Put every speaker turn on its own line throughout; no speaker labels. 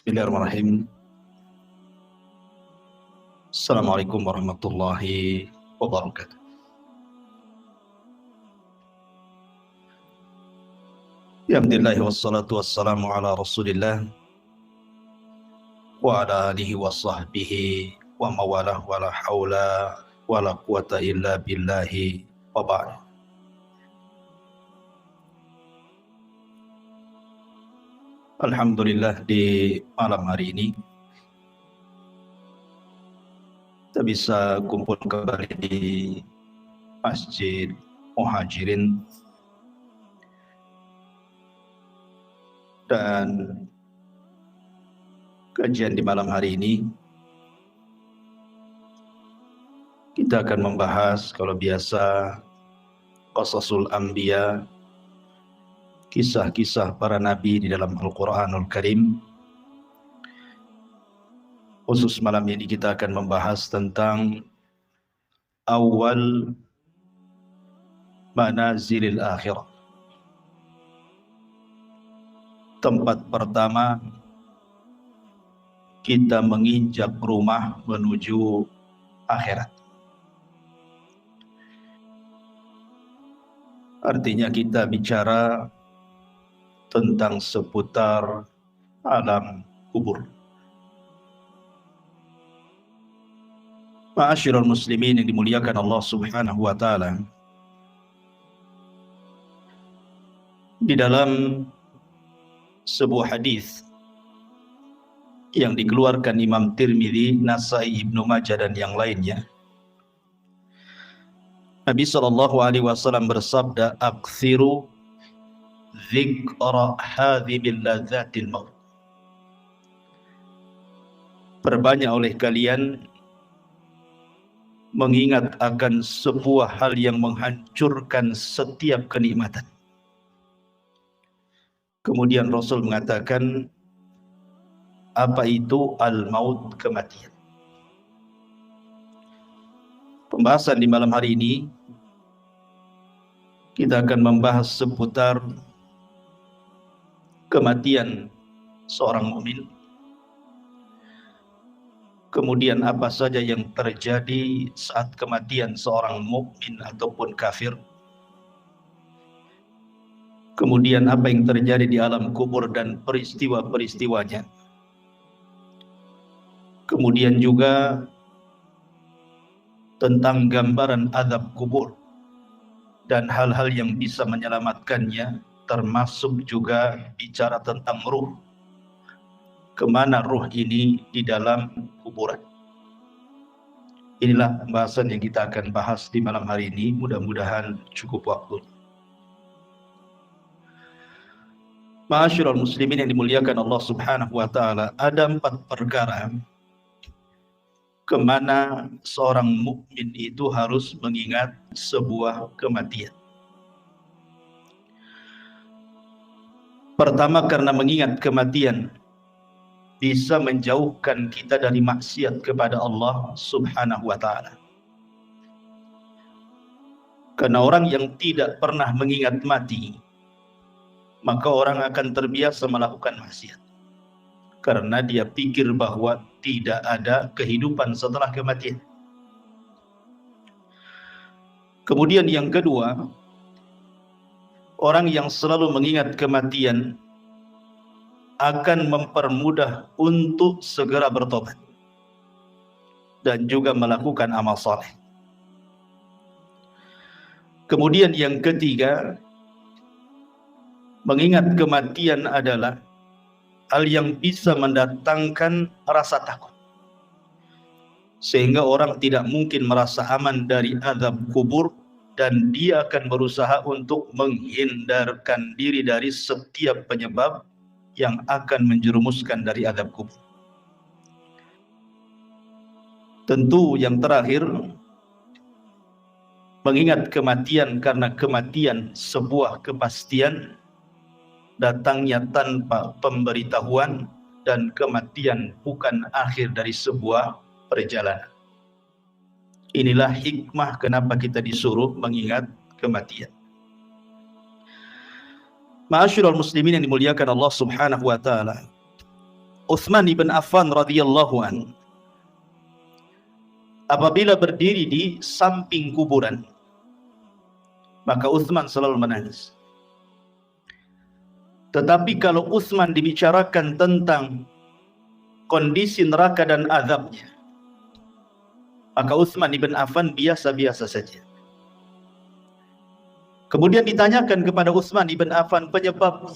Bismillahirrahmanirrahim. Assalamualaikum warahmatullahi wabarakatuh. Alhamdulillah wassalatu wassalamu ala Rasulillah wa ala alihi wa sahbihi wa mawalah wa la hawla wa la quwata illa billahi wa ba'd. Alhamdulillah, di malam hari ini kita bisa kumpul kembali di Masjid Muhajirin, dan kajian di malam hari ini kita akan membahas, kalau biasa, Qasasul Anbiya, kisah-kisah para nabi di dalam Al-Quranul Karim. Khusus malam ini kita akan membahas tentang awal manazilil akhirah, tempat pertama kita menginjak rumah menuju akhirat. Artinya kita bicara tentang seputar alam kubur. Ma'asyiral muslimin yang dimuliakan Allah Subhanahu wa taala, di dalam sebuah hadis yang dikeluarkan Imam Tirmidzi, Nasai, Ibnu Majah dan yang lainnya, Nabi sallallahu alaihi wasallam bersabda, "Aktsiru dzikra hadhibil ladzatil maut." Perbanyak oleh kalian mengingat akan sebuah hal yang menghancurkan setiap kenikmatan. Kemudian Rasul mengatakan, apa itu al-maut, kematian. Pembahasan di malam hari ini kita akan membahas seputar kematian seorang mukmin. Kemudian apa saja yang terjadi saat kematian seorang mukmin ataupun kafir. Kemudian apa yang terjadi di alam kubur dan peristiwa-peristiwanya. Kemudian juga tentang gambaran azab kubur dan hal-hal yang bisa menyelamatkannya, termasuk juga bicara tentang ruh. Kemana ruh ini di dalam kuburan. Inilah pembahasan yang kita akan bahas di malam hari ini. Mudah-mudahan cukup waktu. Ma'asyiral muslimin yang dimuliakan Allah Subhanahu wa taala, ada 4 perkara kemana seorang mukmin itu harus mengingat sebuah kematian. Pertama, karena mengingat kematian bisa menjauhkan kita dari maksiat kepada Allah Subhanahu wa taala. Karena orang yang tidak pernah mengingat mati, maka orang akan terbiasa melakukan maksiat. Karena dia pikir bahwa tidak ada kehidupan setelah kematian. Kemudian yang kedua, orang yang selalu mengingat kematian akan mempermudah untuk segera bertobat dan juga melakukan amal saleh. Kemudian yang ketiga, mengingat kematian adalah hal yang bisa mendatangkan rasa takut, sehingga orang tidak mungkin merasa aman dari azab kubur, dan dia akan berusaha untuk menghindarkan diri dari setiap penyebab yang akan menjerumuskan dari azab kubur. Tentu yang terakhir, mengingat kematian karena kematian sebuah kepastian, datangnya tanpa pemberitahuan, dan kematian bukan akhir dari sebuah perjalanan. Inilah hikmah kenapa kita disuruh mengingat kematian. Ma'asyiral muslimin yang dimuliakan Allah Subhanahu wa taala, Utsman ibn Affan radhiyallahu an apabila berdiri di samping kuburan, maka Utsman selalu menangis. Tetapi kalau Utsman dibicarakan tentang kondisi neraka dan azabnya, maka Utsman ibn Affan biasa-biasa saja. Kemudian ditanyakan kepada Utsman ibn Affan penyebab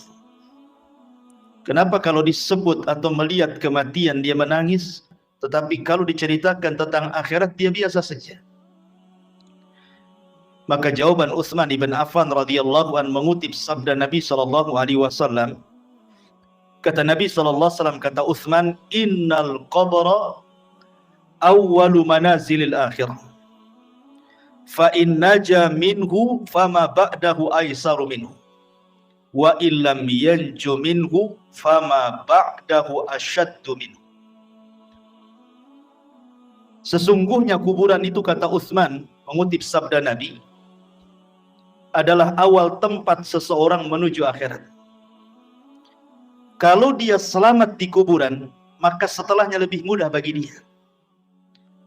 kenapa kalau disebut atau melihat kematian dia menangis, tetapi kalau diceritakan tentang akhirat dia biasa saja. Maka jawaban Utsman ibn Affan radhiyallahu an mengutip sabda Nabi sallallahu alaihi wasallam. Kata Nabi sallallahu alaihi wasallam, kata Utsman, "Innal qabra awwalu manazilil akhirah. Fa in naja minhu fama ba'dahu aisaru minhu. Wa illam yanju minhu fama ba'dahu asyaddu minhu." Sesungguhnya kuburan itu, kata Utsman mengutip sabda Nabi, adalah awal tempat seseorang menuju akhirat. Kalau dia selamat di kuburan, maka setelahnya lebih mudah bagi dia.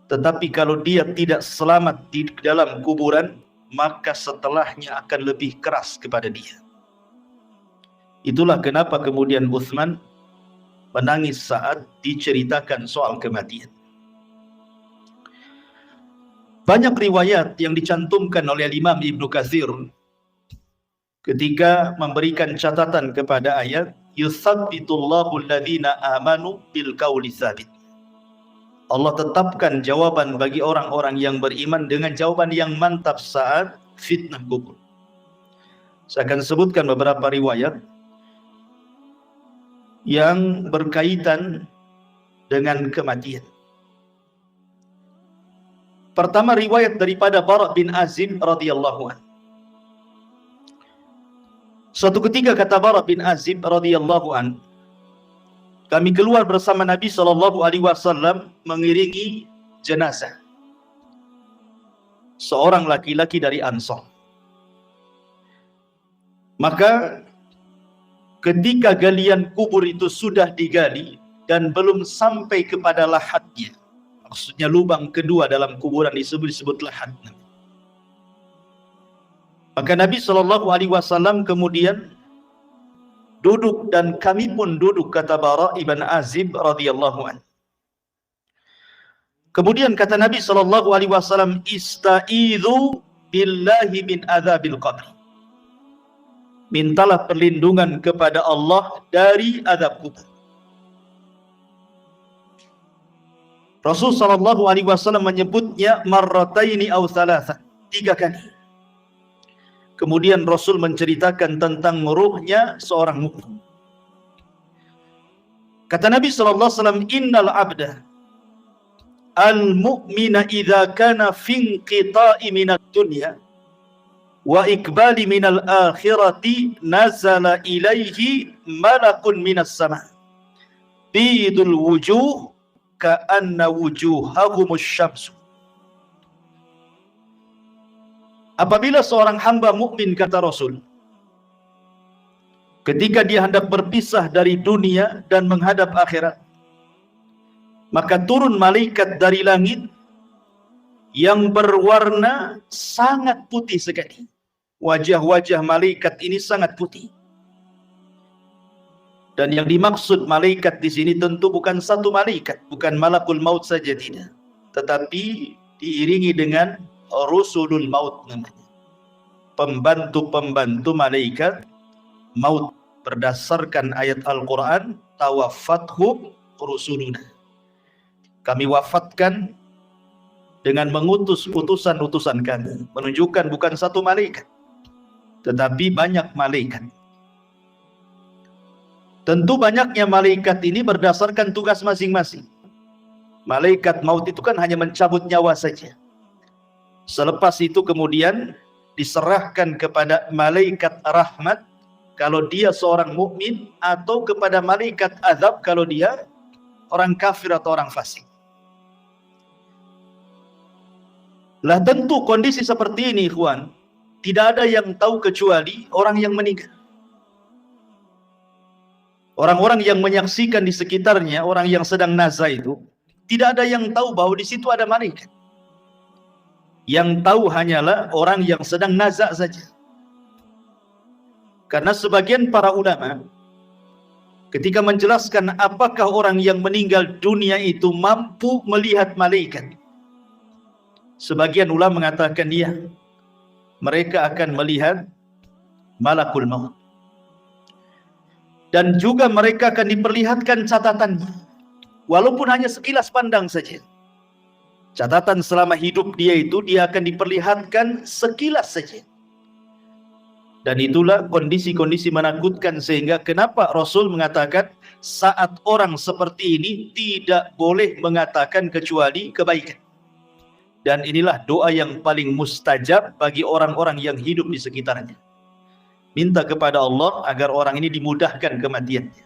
Tetapi kalau dia tidak selamat di dalam kuburan, maka setelahnya akan lebih keras kepada dia. Itulah kenapa kemudian Utsman menangis saat diceritakan soal kematian. Banyak riwayat yang dicantumkan oleh Imam Ibnu Katsir ketika memberikan catatan kepada ayat yutsabbitullahu alladhina amanu bil qauli tsabit. Allah tetapkan jawaban bagi orang-orang yang beriman dengan jawaban yang mantap saat fitnah kubur. Saya akan sebutkan beberapa riwayat yang berkaitan dengan kematian. Pertama, riwayat daripada Bara' bin Azib radhiyallahu anhu. Suatu ketika kata Bara' bin Azib radhiyallahu anhu, kami keluar bersama Nabi sallallahu alaihi wasallam mengiringi jenazah seorang laki-laki dari Ansar. Maka ketika galian kubur itu sudah digali dan belum sampai kepada lahatnya, maksudnya lubang kedua dalam kuburan disebut lahat, maka Nabi sallallahu alaihi wasallam kemudian duduk dan kami pun duduk, kata Bara' ibn Azib radhiyallahu anhu. Kemudian kata Nabi sallallahu alaihi wasallam, "Ista'idzu billahi min adzabil qabr." Mintalah perlindungan kepada Allah dari azab kubur. Rasul sallallahu alaihi wasallam menyebutnya marrataini aw thalatha, 3 kali. Kemudian Rasul menceritakan tentang ruhnya seorang mukmin. Kata Nabi sallallahu alaihi wasallam, "Innal 'abda al-mu'mina idza kana fi inqita'i minad dunya wa iqbali minal akhirati nazala ilaihi malakun minas sama bidul wujuh ka'anna wujuhahumus syamsu." Apabila seorang hamba mukmin, kata Rasul, ketika dia hendak berpisah dari dunia dan menghadap akhirat, maka turun malaikat dari langit yang berwarna sangat putih sekali. Wajah-wajah malaikat ini sangat putih. Dan yang dimaksud malaikat di sini tentu bukan satu malaikat, bukan malakul maut saja, tidak, tetapi diiringi dengan rusulul maut, namanya pembantu-pembantu malaikat maut, berdasarkan ayat Al-Quran, tawaffathum rusuluna, kami wafatkan dengan mengutus utusan-utusan kami, menunjukkan bukan satu malaikat tetapi banyak malaikat. Tentu banyaknya malaikat ini berdasarkan tugas masing-masing. Malaikat maut itu kan hanya mencabut nyawa saja. Selepas itu kemudian diserahkan kepada malaikat rahmat kalau dia seorang mukmin, atau kepada malaikat azab kalau dia orang kafir atau orang fasik. Lah tentu kondisi seperti ini, ikhwan, tidak ada yang tahu kecuali orang yang meninggal. Orang-orang yang menyaksikan di sekitarnya, orang yang sedang nazar itu, tidak ada yang tahu bahwa di situ ada malaikat. Yang tahu hanyalah orang yang sedang nazar saja. Karena sebagian para ulama ketika menjelaskan apakah orang yang meninggal dunia itu mampu melihat malaikat, sebagian ulama mengatakan ya, mereka akan melihat malakul maut. Dan juga mereka akan diperlihatkan catatannya, walaupun hanya sekilas pandang saja. Catatan selama hidup dia itu dia akan diperlihatkan sekilas saja. Dan itulah kondisi-kondisi menakutkan, sehingga kenapa Rasul mengatakan saat orang seperti ini tidak boleh mengatakan kecuali kebaikan. Dan inilah doa yang paling mustajab bagi orang-orang yang hidup di sekitarnya. Minta kepada Allah agar orang ini dimudahkan kematiannya.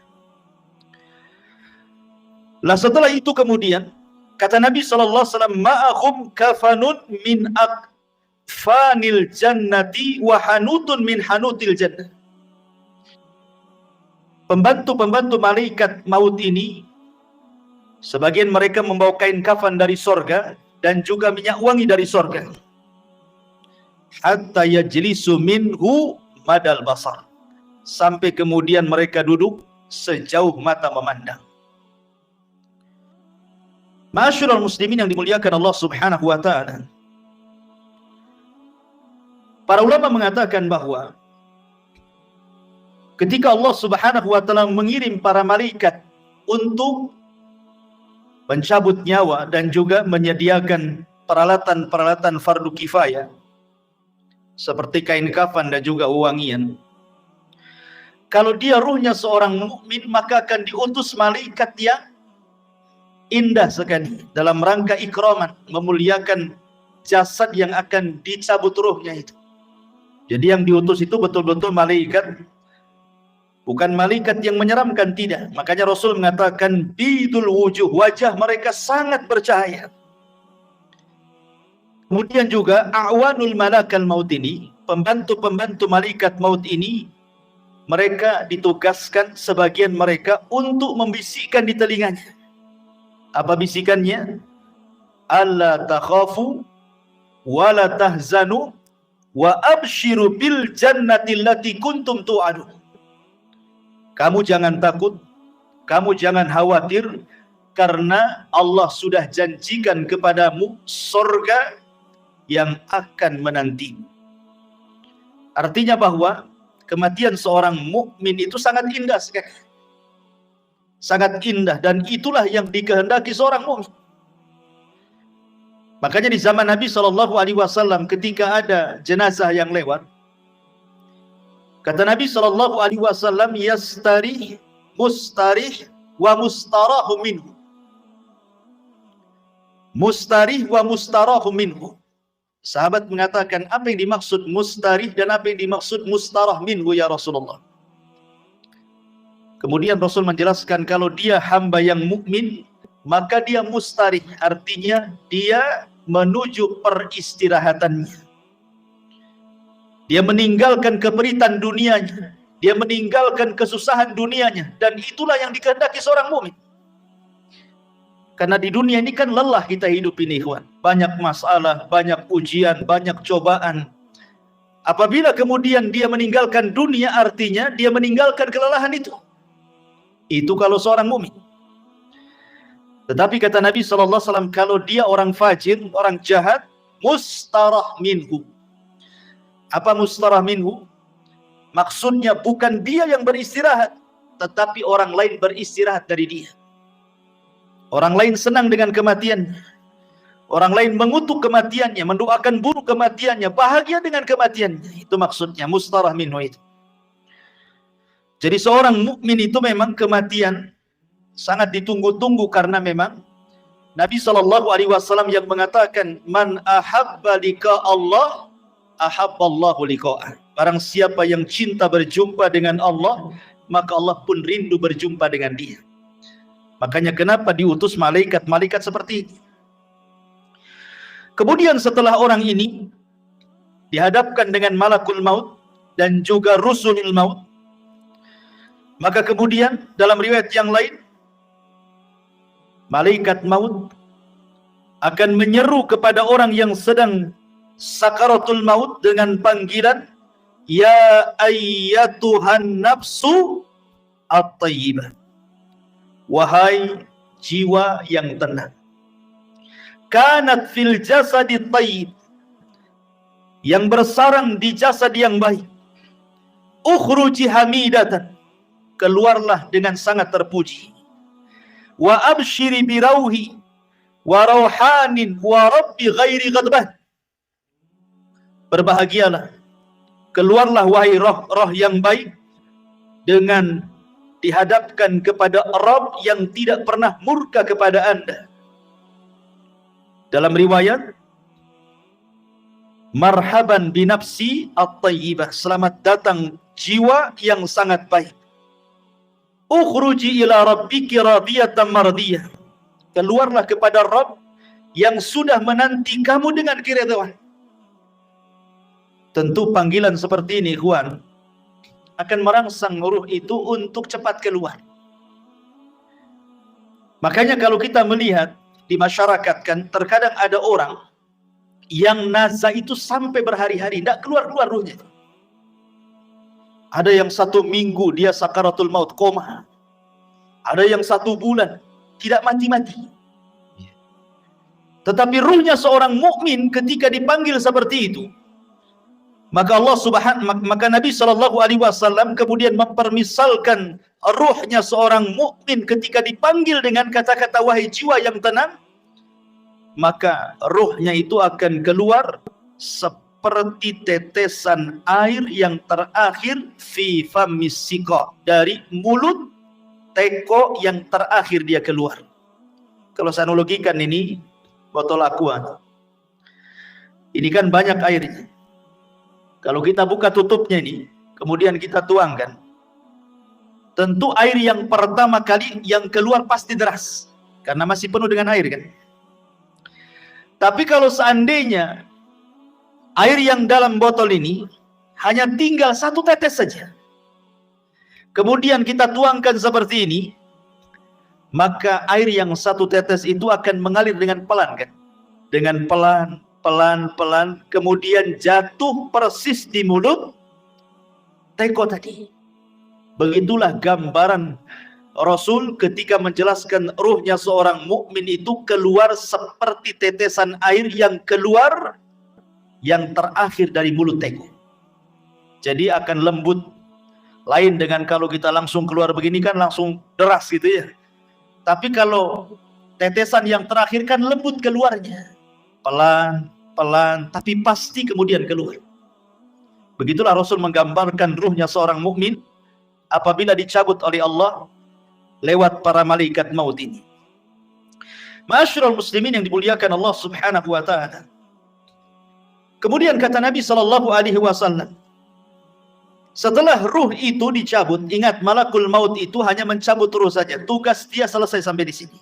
Lah setelah itu kemudian kata Nabi SAW, ma'ahum kafanun min akfanil jannati wa hanutun min hanutil jannah. Pembantu-pembantu malaikat maut ini, sebagian mereka membawa kain kafan dari sorga dan juga minyak wangi dari sorga. Hatta yajlisu minhu madal basar. Sampai kemudian mereka duduk sejauh mata memandang. Ma'asyiral muslimin yang dimuliakan Allah Subhanahu wa ta'ala. Para ulama mengatakan bahwa ketika Allah Subhanahu wa ta'ala mengirim para malaikat untuk mencabut nyawa dan juga menyediakan peralatan-peralatan fardu kifayah seperti kain kafan dan juga wewangian, kalau dia ruhnya seorang mukmin maka akan diutus malaikat yang indah sekali dalam rangka ikraman, memuliakan jasad yang akan dicabut ruhnya itu. Jadi yang diutus itu betul-betul malaikat, bukan malaikat yang menyeramkan, tidak. Makanya Rasul mengatakan bidul wujuh, wajah mereka sangat bercahaya. Kemudian juga awanul malakal maut ini, pembantu-pembantu malaikat maut ini, mereka ditugaskan sebagian mereka untuk membisikkan di telinganya. Apa bisikannya? Alla takhafu wa la tahzanu wa abshiru bil jannati allati kuntum tu'adun. Kamu jangan takut, kamu jangan khawatir, karena Allah sudah janjikan kepadamu surga yang akan menanti. Artinya bahwa kematian seorang mukmin itu sangat indah sekali. Sangat indah, dan itulah yang dikehendaki seorang mukmin. Makanya di zaman Nabi SAW ketika ada jenazah yang lewat, kata Nabi SAW, yastarih mustarih wa mustarahu minhu. Mustarih wa mustarahu minhu. Sahabat mengatakan, apa yang dimaksud mustarih dan apa yang dimaksud mustarah minhu ya Rasulullah? Kemudian Rasul menjelaskan, kalau dia hamba yang mukmin, maka dia mustarih, artinya dia menuju peristirahatannya. Dia meninggalkan keperitan dunianya, dia meninggalkan kesusahan dunianya, dan itulah yang dikehendaki seorang mukmin. Karena di dunia ini kan lelah kita hidup ini, ikhwan. Banyak masalah, banyak ujian, banyak cobaan. Apabila kemudian dia meninggalkan dunia, artinya dia meninggalkan kelelahan itu. Itu kalau seorang mukmin. Tetapi kata Nabi SAW, kalau dia orang fajir, orang jahat, mustarah minhu. Apa mustarah minhu? Maksudnya bukan dia yang beristirahat, tetapi orang lain beristirahat dari dia. Orang lain senang dengan kematian. Orang lain mengutuk kematiannya, mendoakan buruk kematiannya, bahagia dengan kematiannya. Itu maksudnya mustarah minhu itu. Jadi seorang mukmin itu memang kematian sangat ditunggu-tunggu, karena memang Nabi SAW yang mengatakan, man ahabba liqa Allah ahabballahu liqa'ah. Barang siapa yang cinta berjumpa dengan Allah, maka Allah pun rindu berjumpa dengan dia. Makanya kenapa diutus malaikat-malaikat seperti ini. Kemudian setelah orang ini dihadapkan dengan malakul maut dan juga rusulul maut, Maka kemudian dalam riwayat yang lain, malaikat maut akan menyeru kepada orang yang sedang sakaratul maut dengan panggilan, ya ayyatuhan nafsu at-tayyibah, wahai jiwa yang tenang, kanat fil jasadi tayyib, yang bersarang di jasad yang baik, ukhruji hamidatan, keluarlah dengan sangat terpuji, wa abshiri birauhi wa rauhanin wa rabbi ghairi ghadban, berbahagialah, keluarlah wahai roh-roh yang baik dengan dihadapkan kepada Rabb yang tidak pernah murka kepada Anda. Dalam riwayat, marhaban binafsi at-tayyibah, selamat datang jiwa yang sangat baik. Ukhruji ila rabbiki radiyatan mardiyah, keluarlah kepada Rabb yang sudah menanti kamu dengan keridhaan. Tentu panggilan seperti ini, ikhwan, akan merangsang ruh itu untuk cepat keluar. Makanya kalau kita melihat di masyarakat kan, terkadang ada orang yang nazar itu sampai berhari-hari tidak keluar-keluar ruhnya. Ada yang 1 minggu dia sakaratul maut, koma. Ada yang 1 bulan tidak mati-mati. Tetapi ruhnya seorang mukmin ketika dipanggil seperti itu, maka maka Nabi Shallallahu Alaihi Wasallam kemudian mempermisalkan ruhnya seorang mukmin ketika dipanggil dengan kata-kata wahai jiwa yang tenang, maka ruhnya itu akan keluar seperti tetesan air yang terakhir fi famis siqa, dari mulut teko yang terakhir dia keluar. Kalau saya analogikan ini botol aqua, ini kan banyak airnya. Kalau kita buka tutupnya ini, kemudian kita tuangkan, tentu air yang pertama kali yang keluar pasti deras, karena masih penuh dengan air kan. Tapi kalau seandainya air yang dalam botol ini hanya tinggal 1 tetes saja, kemudian kita tuangkan seperti ini, maka air yang 1 tetes itu akan mengalir dengan pelan kan, dengan pelan-pelan, kemudian jatuh persis di mulut teko tadi. Begitulah gambaran Rasul ketika menjelaskan ruhnya seorang mukmin itu keluar seperti tetesan air yang keluar yang terakhir dari mulut teko. Jadi akan lembut, lain dengan kalau kita langsung keluar begini kan langsung deras gitu ya. Tapi kalau tetesan yang terakhir kan lembut keluarnya, pelan, tapi pasti kemudian keluar. Begitulah Rasul menggambarkan ruhnya seorang mukmin apabila dicabut oleh Allah lewat para malaikat maut ini. Ma'asyiral muslimin yang dimuliakan Allah Subhanahu wa taala. Kemudian kata Nabi sallallahu alaihi wasallam, setelah ruh itu dicabut, ingat malakul maut itu hanya mencabut ruh saja, tugas dia selesai sampai di sini.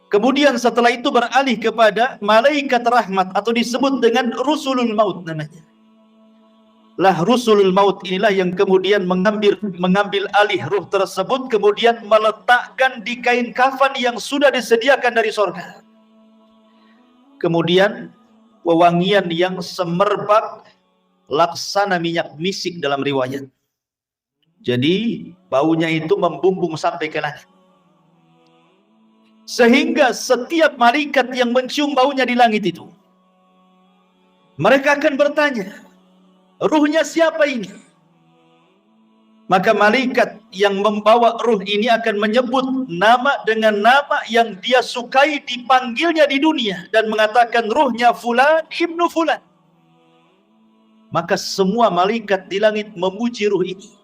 Kemudian setelah itu beralih kepada malaikat rahmat atau disebut dengan rusulul maut namanya. Lah rusulul maut inilah yang kemudian mengambil alih ruh tersebut, kemudian meletakkan di kain kafan yang sudah disediakan dari sorga. Kemudian wewangian yang semerbak laksana minyak misik dalam riwayat. Jadi baunya itu membumbung sampai ke langit. Sehingga setiap malaikat yang mencium baunya di langit itu, mereka akan bertanya, ruhnya siapa ini? Maka malaikat yang membawa ruh ini akan menyebut nama dengan nama yang dia sukai dipanggilnya di dunia dan mengatakan ruhnya fulan ibnu fulan. Maka semua malaikat di langit memuji ruh ini.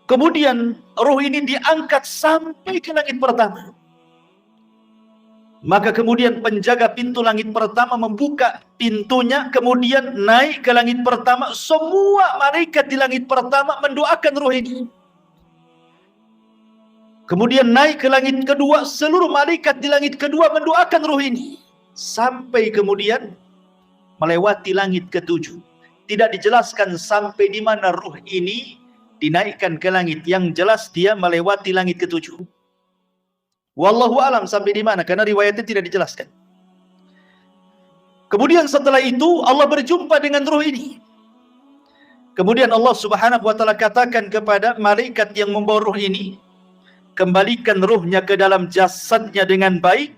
Kemudian ruh ini diangkat sampai ke langit pertama. Maka kemudian penjaga pintu langit pertama membuka pintunya, kemudian naik ke langit pertama. Semua malaikat di langit pertama mendoakan ruh ini. Kemudian naik ke langit kedua, seluruh malaikat di langit kedua mendoakan ruh ini. Sampai kemudian melewati langit ketujuh. Tidak dijelaskan sampai di mana ruh ini dinaikkan ke langit. Yang jelas dia melewati langit ketujuh. Wallahu alam sampai di mana, karena riwayatnya tidak dijelaskan. Kemudian setelah itu Allah berjumpa dengan ruh ini. Kemudian Allah Subhanahu wa taala katakan kepada malaikat yang membawa ruh ini, kembalikan ruhnya ke dalam jasadnya dengan baik.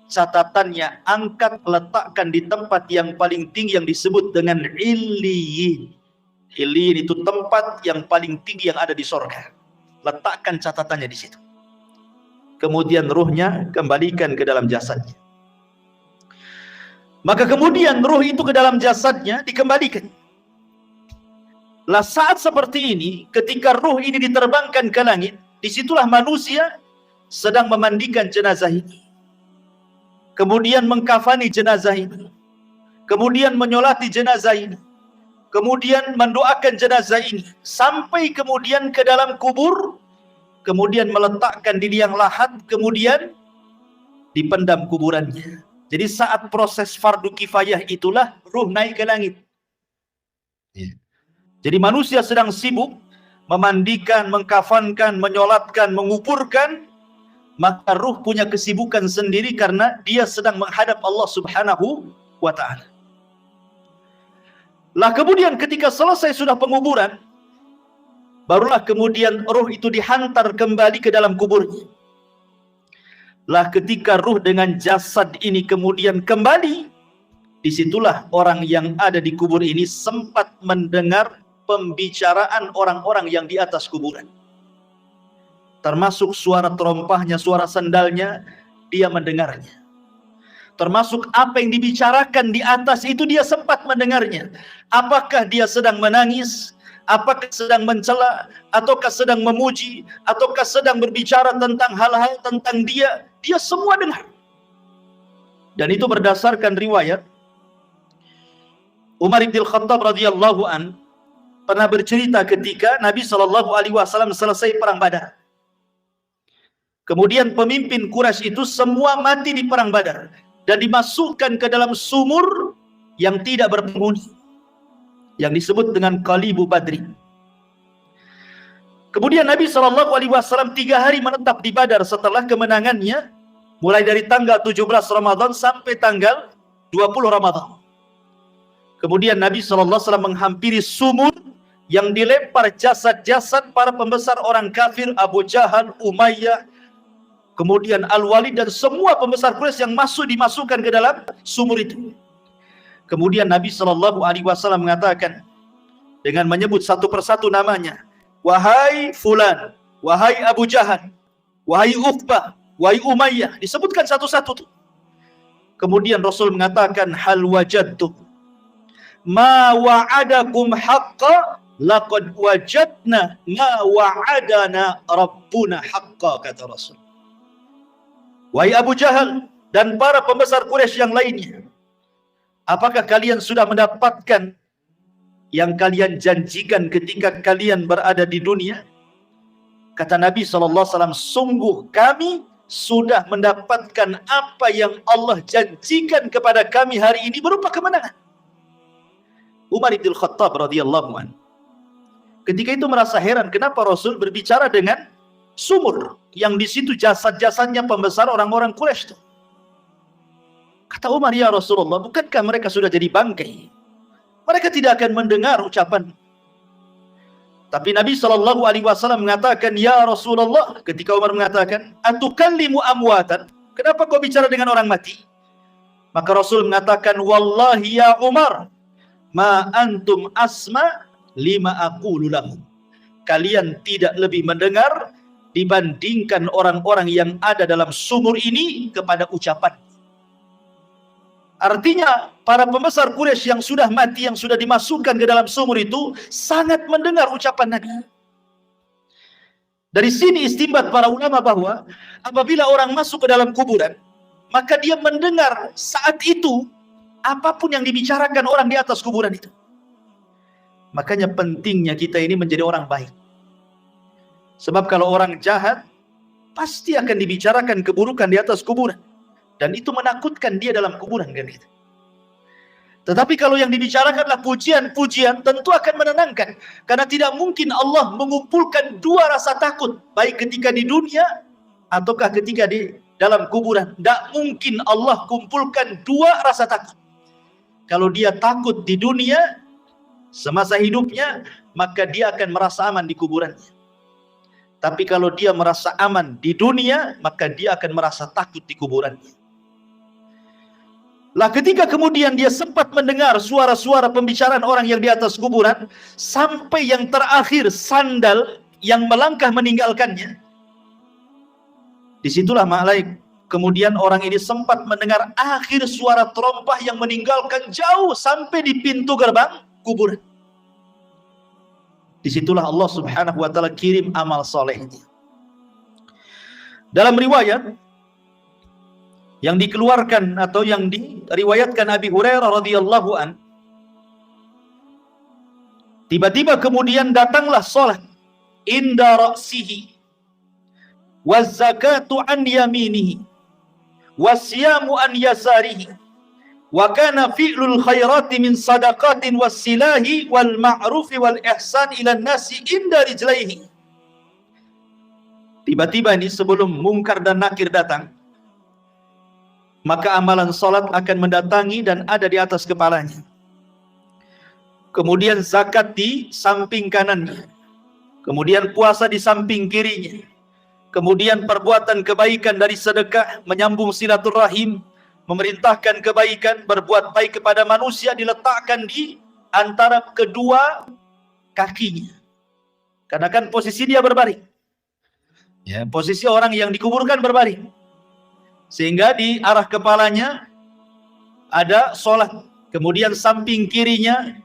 Catatannya, angkat, letakkan di tempat yang paling tinggi yang disebut dengan Illiyin. Illiyin itu tempat yang paling tinggi yang ada di sorga. Letakkan catatannya di situ. Kemudian ruhnya kembalikan ke dalam jasadnya. Maka kemudian ruh itu ke dalam jasadnya dikembalikan. Lah saat seperti ini, ketika ruh ini diterbangkan ke langit, disitulah manusia sedang memandikan jenazah ini. Kemudian mengkafani jenazah ini. Kemudian menyolati jenazah ini. Kemudian mendoakan jenazah ini. Sampai kemudian ke dalam kubur. Kemudian meletakkan di liang lahat. Kemudian dipendam kuburannya. Jadi saat proses fardu kifayah itulah ruh naik ke langit. Jadi manusia sedang sibuk memandikan, mengkafankan, menyolatkan, menguburkan. Maka ruh punya kesibukan sendiri karena dia sedang menghadap Allah Subhanahu wa ta'ala. Lah kemudian ketika selesai sudah penguburan, barulah kemudian ruh itu dihantar kembali ke dalam kuburnya. Lah ketika ruh dengan jasad ini kemudian kembali, disitulah orang yang ada di kubur ini sempat mendengar pembicaraan orang-orang yang di atas kuburan. Termasuk suara terompahnya, suara sandalnya, dia mendengarnya. Termasuk apa yang dibicarakan di atas itu dia sempat mendengarnya. Apakah dia sedang menangis, apakah sedang mencela, ataukah sedang memuji, ataukah sedang berbicara tentang hal-hal tentang dia semua dengar. Dan itu berdasarkan riwayat Umar bin Khattab radhiyallahu an pernah bercerita ketika Nabi SAW selesai perang Badar. Kemudian pemimpin Quraisy itu semua mati di perang Badar dan dimasukkan ke dalam sumur yang tidak berpenghuni, yang disebut dengan Qalibu Badri. Kemudian Nabi SAW 3 hari menetap di Badar setelah kemenangannya, mulai dari tanggal 17 Ramadan sampai tanggal 20 Ramadan. Kemudian Nabi SAW menghampiri sumur yang dilempar jasad-jasad para pembesar orang kafir, Abu Jahal, Umayyah, kemudian Al-Walid dan semua pembesar Quraisy yang dimasukkan ke dalam sumur itu. Kemudian Nabi SAW mengatakan dengan menyebut satu persatu namanya, wahai Fulan, wahai Abu Jahal, wahai Uqbah, wahai Umayyah, disebutkan satu-satu. Kemudian Rasul mengatakan, hal wajadtum ma wa'adakum haqqa laqad wajadna ma wa'adana rabbuna haqqa, kata Rasul. Wahai Abu Jahal dan para pembesar Quraisy yang lainnya, apakah kalian sudah mendapatkan yang kalian janjikan ketika kalian berada di dunia? Kata Nabi SAW, sungguh kami sudah mendapatkan apa yang Allah janjikan kepada kami hari ini berupa kemenangan. Umar bin Khattab radhiyallahu anhu ketika itu merasa heran kenapa Rasul berbicara dengan sumur yang di situ jasad-jasadnya pembesar orang-orang Quraisy. Kata Umar, ya Rasulullah, bukankah mereka sudah jadi bangkai? Mereka tidak akan mendengar ucapan. Tapi Nabi SAW mengatakan, ya Rasulullah, ketika Umar mengatakan, atukallimu amwatan, kenapa kau bicara dengan orang mati? Maka Rasul mengatakan, wallahi ya Umar, ma antum asma lima aqulu lahum. Kalian tidak lebih mendengar dibandingkan orang-orang yang ada dalam sumur ini kepada ucapan. Artinya para pembesar Quraisy yang sudah mati, yang sudah dimasukkan ke dalam sumur itu sangat mendengar ucapan Nabi. Dari sini istinbat para ulama bahwa apabila orang masuk ke dalam kuburan, maka dia mendengar saat itu apapun yang dibicarakan orang di atas kuburan itu. Makanya pentingnya kita ini menjadi orang baik. Sebab kalau orang jahat, pasti akan dibicarakan keburukan di atas kuburan. Dan itu menakutkan dia dalam kuburan, kan gitu. Tetapi kalau yang dibicarakanlah pujian-pujian, tentu akan menenangkan. Karena tidak mungkin Allah mengumpulkan dua rasa takut, baik ketika di dunia ataukah ketika di dalam kuburan. Tidak mungkin Allah kumpulkan dua rasa takut. Kalau dia takut di dunia semasa hidupnya, maka dia akan merasa aman di kuburannya. Tapi kalau dia merasa aman di dunia, maka dia akan merasa takut di kuburannya. Lah ketika kemudian dia sempat mendengar suara-suara pembicaraan orang yang di atas kuburan, sampai yang terakhir sandal yang melangkah meninggalkannya, disitulah malaikat. Kemudian orang ini sempat mendengar akhir suara terompah yang meninggalkan jauh sampai di pintu gerbang kuburan. Disitulah Allah Subhanahu wa Ta'ala kirim amal solehnya. Dalam riwayat yang dikeluarkan atau yang diriwayatkan Abi Hurairah radhiyallahu an, tiba-tiba kemudian datanglah salat inda ra'sihi waz zakatu an yaminihi wasyamu an yasarihi wa kana fi'lul khairati min sadaqatin wassilahi wal ma'rufi wal ihsan ila nasi inda rijlaihi. Tiba-tiba ini sebelum mungkar dan nakir datang, maka amalan salat akan mendatangi dan ada di atas kepalanya. Kemudian zakat di samping kanannya. Kemudian puasa di samping kirinya. Kemudian perbuatan kebaikan dari sedekah, menyambung silaturahim, memerintahkan kebaikan, berbuat baik kepada manusia diletakkan di antara kedua kakinya. Karena kan posisi dia berbaring. Ya, posisi orang yang dikuburkan berbaring. Sehingga di arah kepalanya ada sholat, kemudian samping kirinya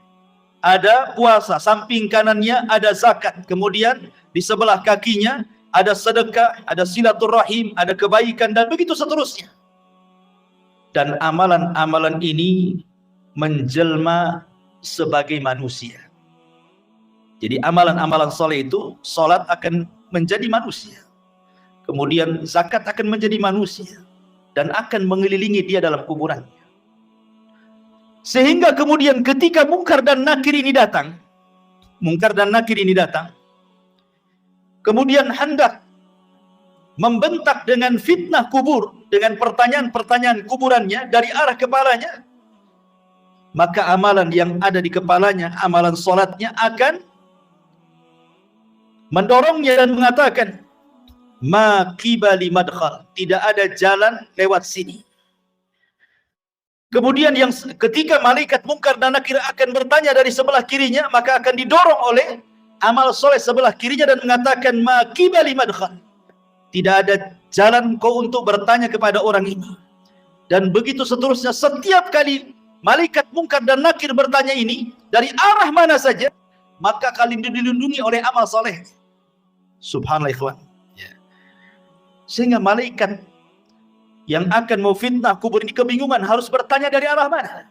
ada puasa, samping kanannya ada zakat, kemudian di sebelah kakinya ada sedekah, ada silaturahim, ada kebaikan, dan begitu seterusnya. Dan amalan-amalan ini menjelma sebagai manusia. Jadi amalan-amalan soleh itu, sholat akan menjadi manusia, kemudian zakat akan menjadi manusia, dan akan mengelilingi dia dalam kuburannya. Sehingga kemudian ketika mungkar dan nakir ini datang, kemudian hendak membentak dengan fitnah kubur, dengan pertanyaan-pertanyaan kuburannya dari arah kepalanya, maka amalan yang ada di kepalanya, amalan sholatnya akan mendorongnya dan mengatakan, ma qibali madkhal, tidak ada jalan lewat sini. Kemudian yang ketika malaikat mungkar dan nakir akan bertanya dari sebelah kirinya, maka akan didorong oleh amal soleh sebelah kirinya dan mengatakan ma qibali madkhal, tidak ada jalan kau untuk bertanya kepada orang ini. Dan begitu seterusnya, setiap kali malaikat mungkar dan nakir bertanya ini dari arah mana saja, maka kalian dilindungi oleh amal soleh. Subhanallah ikhwan. Sehingga malaikat yang akan memfitnah kubur ini kebingungan harus bertanya dari arah mana.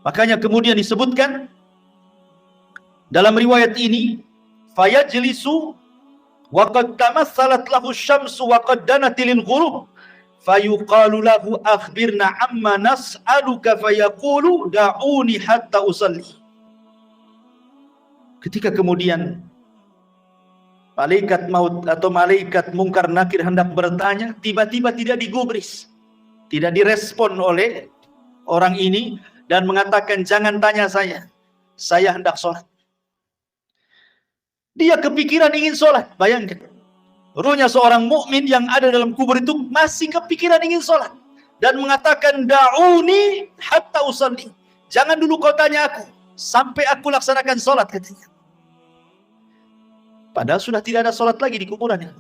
Makanya kemudian disebutkan dalam riwayat ini, fayajlisu wa qad tamassalat lahu syamsu wa qad danatil ghurub fayuqalu lahu akhbirna amma nas'aluka fayaqulu da'uni hatta usalli. Ketika kemudian malaikat maut atau malaikat mungkar nakir hendak bertanya, tiba-tiba tidak digubris, tidak direspon oleh orang ini dan mengatakan jangan tanya saya hendak sholat. Dia kepikiran ingin sholat. Bayangkan, ruhnya seorang mukmin yang ada dalam kubur itu masih kepikiran ingin sholat dan mengatakan da'uni hatta usalli, jangan dulu kau tanya aku sampai aku laksanakan sholat, katanya. Padahal sudah tidak ada sholat lagi di kuburannya.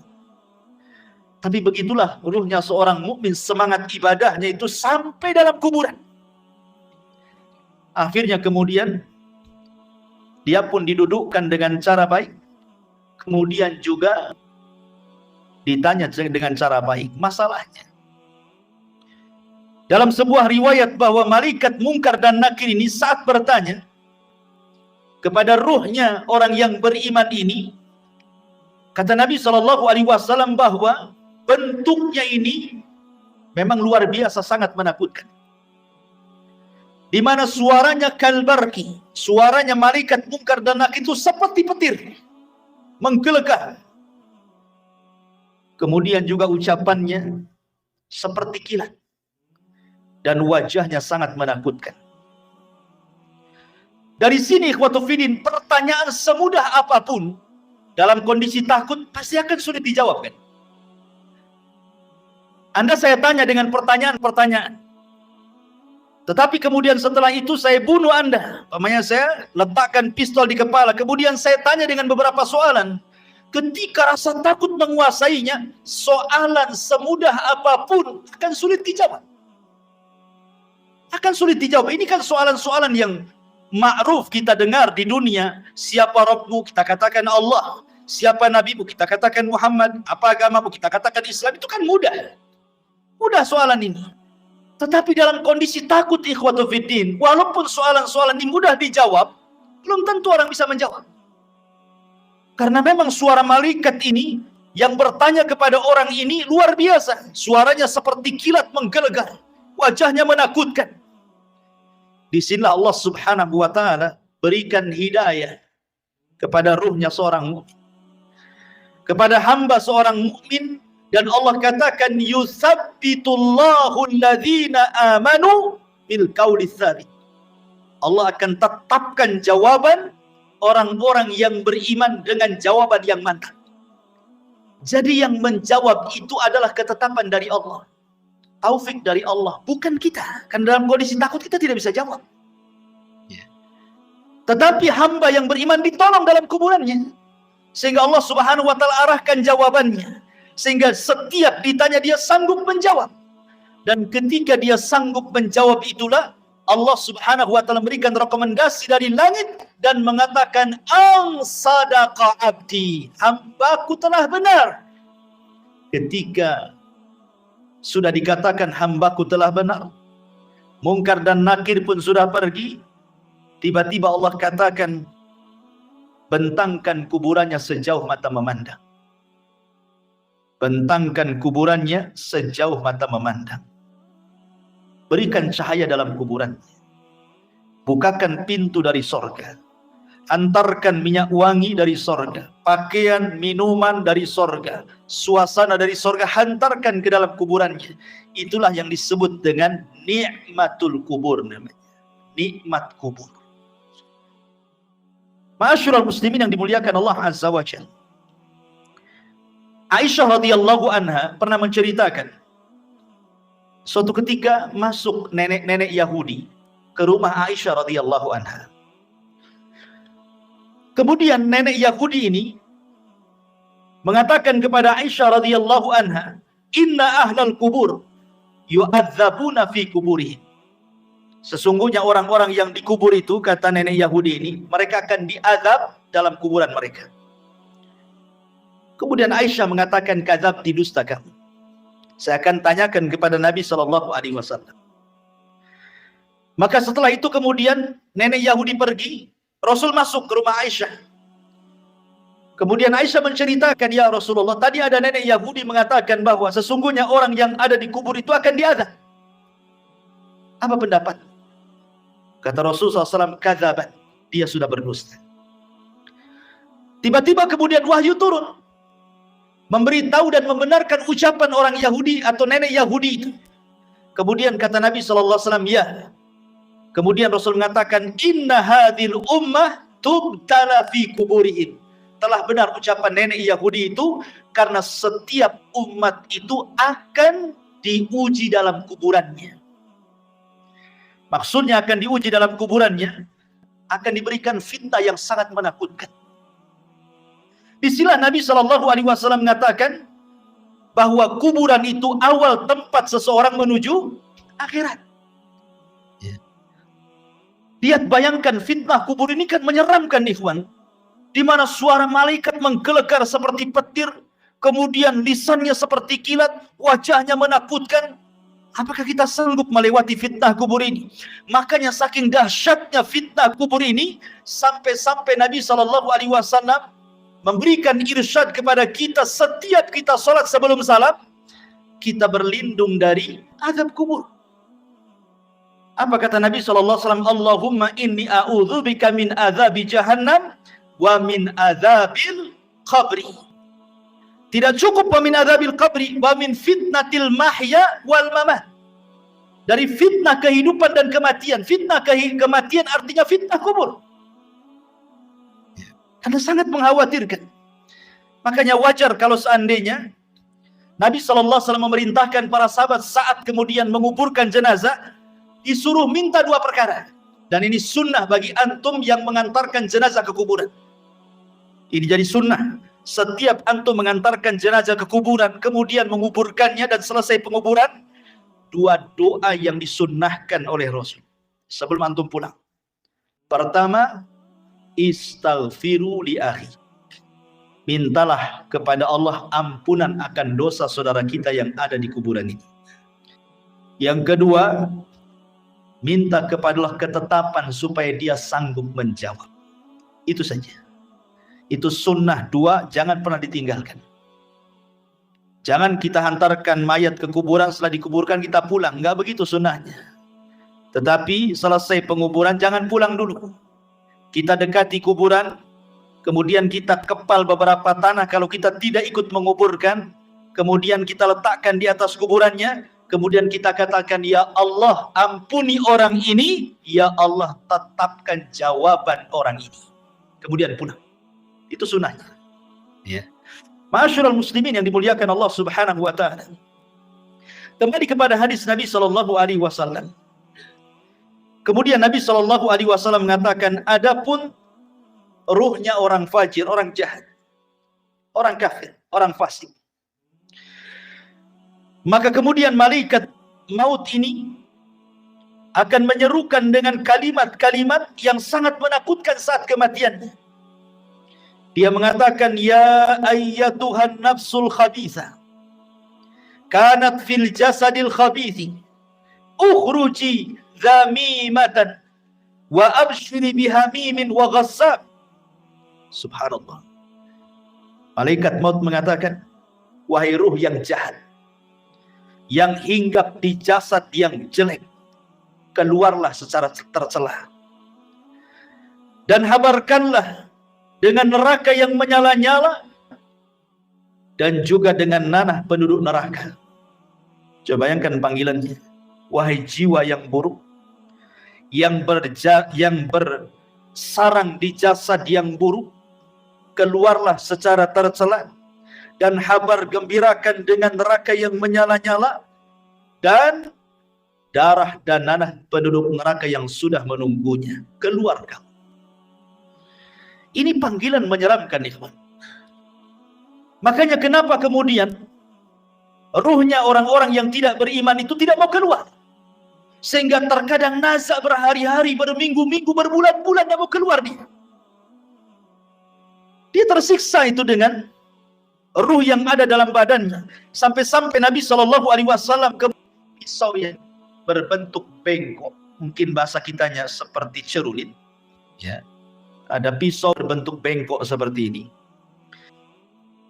Tapi begitulah ruhnya seorang mukmin, semangat ibadahnya itu sampai dalam kuburan. Akhirnya kemudian dia pun didudukkan dengan cara baik, kemudian juga ditanya dengan cara baik masalahnya. Dalam sebuah riwayat bahwa malaikat mungkar dan nakir ini saat bertanya kepada ruhnya orang yang beriman ini, kata Nabi SAW bahwa bentuknya ini memang luar biasa, sangat menakutkan. di mana suaranya kalbarki, suaranya malaikat mungkar dan nakir itu seperti petir, menggelegar. Kemudian juga ucapannya seperti kilat, dan wajahnya sangat menakutkan. Dari sini ikhwatu fiddin, pertanyaan semudah apapun dalam kondisi takut pasti akan sulit dijawab, kan? Anda saya tanya dengan pertanyaan-pertanyaan, tetapi kemudian setelah itu saya bunuh Anda. Pamannya saya letakkan pistol di kepala, kemudian saya tanya dengan beberapa soalan. Ketika rasa takut menguasainya, soalan semudah apapun akan sulit dijawab. Akan sulit dijawab. Ini kan soalan-soalan yang ma'ruf kita dengar di dunia. Siapa Rabbmu? Kita katakan Allah. Siapa Nabimu? Kita katakan Muhammad. Apa agamamu? Kita katakan Islam. Itu kan mudah. Mudah soalan ini. Tetapi dalam kondisi takut ikhwatu fiddin, walaupun soalan-soalan ini mudah dijawab, belum tentu orang bisa menjawab. Karena memang suara malaikat ini yang bertanya kepada orang ini luar biasa. Suaranya seperti kilat menggelegar, wajahnya menakutkan. Di sinilah Allah Subhanahu wa taala berikan hidayah kepada ruhnya seorang mukmin, kepada hamba seorang mukmin, dan Allah katakan yusabbitullahu alladhina amanu bil qauli tsabit. Allah akan tetapkan jawaban orang-orang yang beriman dengan jawaban yang mantap. Jadi yang menjawab itu adalah ketetapan dari Allah, taufik dari Allah, bukan kita. Kan dalam kondisi takut kita tidak bisa jawab. Tetapi hamba yang beriman ditolong dalam kuburannya, sehingga Allah Subhanahu wa taala arahkan jawabannya, sehingga setiap ditanya dia sanggup menjawab. Dan ketika dia sanggup menjawab itulah Allah Subhanahu wa taala memberikan rekomendasi dari langit dan mengatakan ang sadaqa abdi, hambaku telah benar. Ketika sudah dikatakan hambaku telah benar, mungkar dan nakir pun sudah pergi, tiba-tiba Allah katakan bentangkan kuburannya sejauh mata memandang. Bentangkan kuburannya sejauh mata memandang. Berikan cahaya dalam kuburan. Bukakan pintu dari sorga. Antarkan minyak wangi dari sorga. Pakaian, minuman dari sorga. Suasana dari sorga, hantarkan ke dalam kuburannya. Itulah yang disebut dengan nikmatul kubur namanya. Nikmat kubur. Ma'asyiral muslimin yang dimuliakan Allah Azza wa Jalla. Aisyah radhiyallahu anha pernah menceritakan, suatu ketika masuk nenek-nenek Yahudi ke rumah Aisyah radhiyallahu anha. Kemudian nenek Yahudi ini mengatakan kepada Aisyah radhiyallahu anha, "Inna ahlal kubur yu'adzabuna fi kuburihim." Sesungguhnya orang-orang yang dikubur itu, kata nenek Yahudi ini, mereka akan diazab dalam kuburan mereka. Kemudian Aisyah mengatakan, "Kadzab, didusta kamu. Saya akan tanyakan kepada Nabi SAW." Maka setelah itu kemudian nenek Yahudi pergi, Rasul masuk ke rumah Aisyah. Kemudian Aisyah menceritakan, "Ya Rasulullah, tadi ada nenek Yahudi mengatakan bahwa sesungguhnya orang yang ada di kubur itu akan diazab. Apa pendapat?" Kata Rasulullah SAW, "Kadzabat, dia sudah berdusta." Tiba-tiba kemudian wahyu turun, memberitahu dan membenarkan ucapan orang Yahudi atau nenek Yahudi itu. Kemudian kata Nabi SAW, "Ya." Kemudian Rasul mengatakan, "Inna hadhil ummah tubtala fi kuburihim." Telah benar ucapan nenek Yahudi itu, karena setiap umat itu akan diuji dalam kuburannya. Maksudnya akan diuji dalam kuburannya, akan diberikan fitnah yang sangat menakutkan. Disinilah Nabi SAW mengatakan bahwa kuburan itu awal tempat seseorang menuju akhirat. Lihat, bayangkan fitnah kubur ini kan menyeramkan, ikhwan. Di mana suara malaikat menggelegar seperti petir, kemudian lisannya seperti kilat, wajahnya menakutkan. Apakah kita sanggup melewati fitnah kubur ini? Makanya saking dahsyatnya fitnah kubur ini, sampai-sampai Nabi SAW memberikan irsyad kepada kita, setiap kita sholat sebelum salam, kita berlindung dari azab kubur. Apa kata Nabi SAW? Allahumma inni a'udzubika min adzabi jahannam wa min adzabil qabri. Tidak cukup wa min adzabil qabri, wa min fitnatil mahya wal mamat. Dari fitnah kehidupan dan kematian. Fitnah kematian artinya fitnah kubur. Karena sangat mengkhawatirkan. Makanya wajar kalau seandainya Nabi SAW memerintahkan para sahabat saat kemudian menguburkan jenazah, disuruh minta dua perkara. Dan ini sunnah bagi antum yang mengantarkan jenazah ke kuburan. Ini jadi sunnah. Setiap antum mengantarkan jenazah ke kuburan, kemudian menguburkannya dan selesai penguburan, dua doa yang disunnahkan oleh Rasul sebelum antum pulang. Pertama, istaghfiru li akhi. Mintalah kepada Allah ampunan akan dosa saudara kita yang ada di kuburan ini. Yang kedua, minta kepada Allah ketetapan supaya dia sanggup menjawab. Itu saja. Itu sunnah dua, jangan pernah ditinggalkan. Jangan kita hantarkan mayat ke kuburan, setelah dikuburkan kita pulang. Enggak begitu sunnahnya. Tetapi selesai penguburan jangan pulang dulu. Kita dekati kuburan, kemudian kita kepal beberapa tanah kalau kita tidak ikut menguburkan, kemudian kita letakkan di atas kuburannya, kemudian kita katakan, ya Allah ampuni orang ini, ya Allah tetapkan jawaban orang ini. Kemudian pulang. Itu sunnahnya. Ya. Ma'asyiral muslimin yang dimuliakan Allah Subhanahu wa taala. Kembali kepada hadis Nabi sallallahu alaihi wasallam. Kemudian Nabi sallallahu alaihi wasallam mengatakan, adapun ruhnya orang fajir, orang jahat, orang kafir, orang fasik, maka kemudian malaikat maut ini akan menyerukan dengan kalimat-kalimat yang sangat menakutkan saat kematiannya. Dia mengatakan, ya ayyatuhan nafsul khabitha kanat fil jasadil khabithi ukhruji zamimatan wa abshiri bihamimin wa ghassab. Subhanallah. Malaikat maut mengatakan, wahai ruh yang jahat, yang hinggap di jasad yang jelek, keluarlah secara tercela dan habarkanlah dengan neraka yang menyala-nyala dan juga dengan nanah penduduk neraka. Coba bayangkan panggilannya, wahai jiwa yang buruk, yang bersarang di jasad yang buruk, keluarlah secara tercela dan habar gembirakan dengan neraka yang menyala-nyala dan darah dan nanah penduduk neraka yang sudah menunggunya. Keluar kamu. Ini panggilan menyeramkan, ikhwan. Makanya kenapa kemudian ruhnya orang-orang yang tidak beriman itu tidak mau keluar, sehingga terkadang nazak berhari-hari, berminggu-minggu, berbulan-bulan tidak mau keluar dia. Dia tersiksa itu dengan ruh yang ada dalam badannya, sampai-sampai Nabi SAW ke pisau yang berbentuk bengkok, mungkin bahasa kitanya seperti cerulit, ya. Ada pisau berbentuk bengkok seperti ini.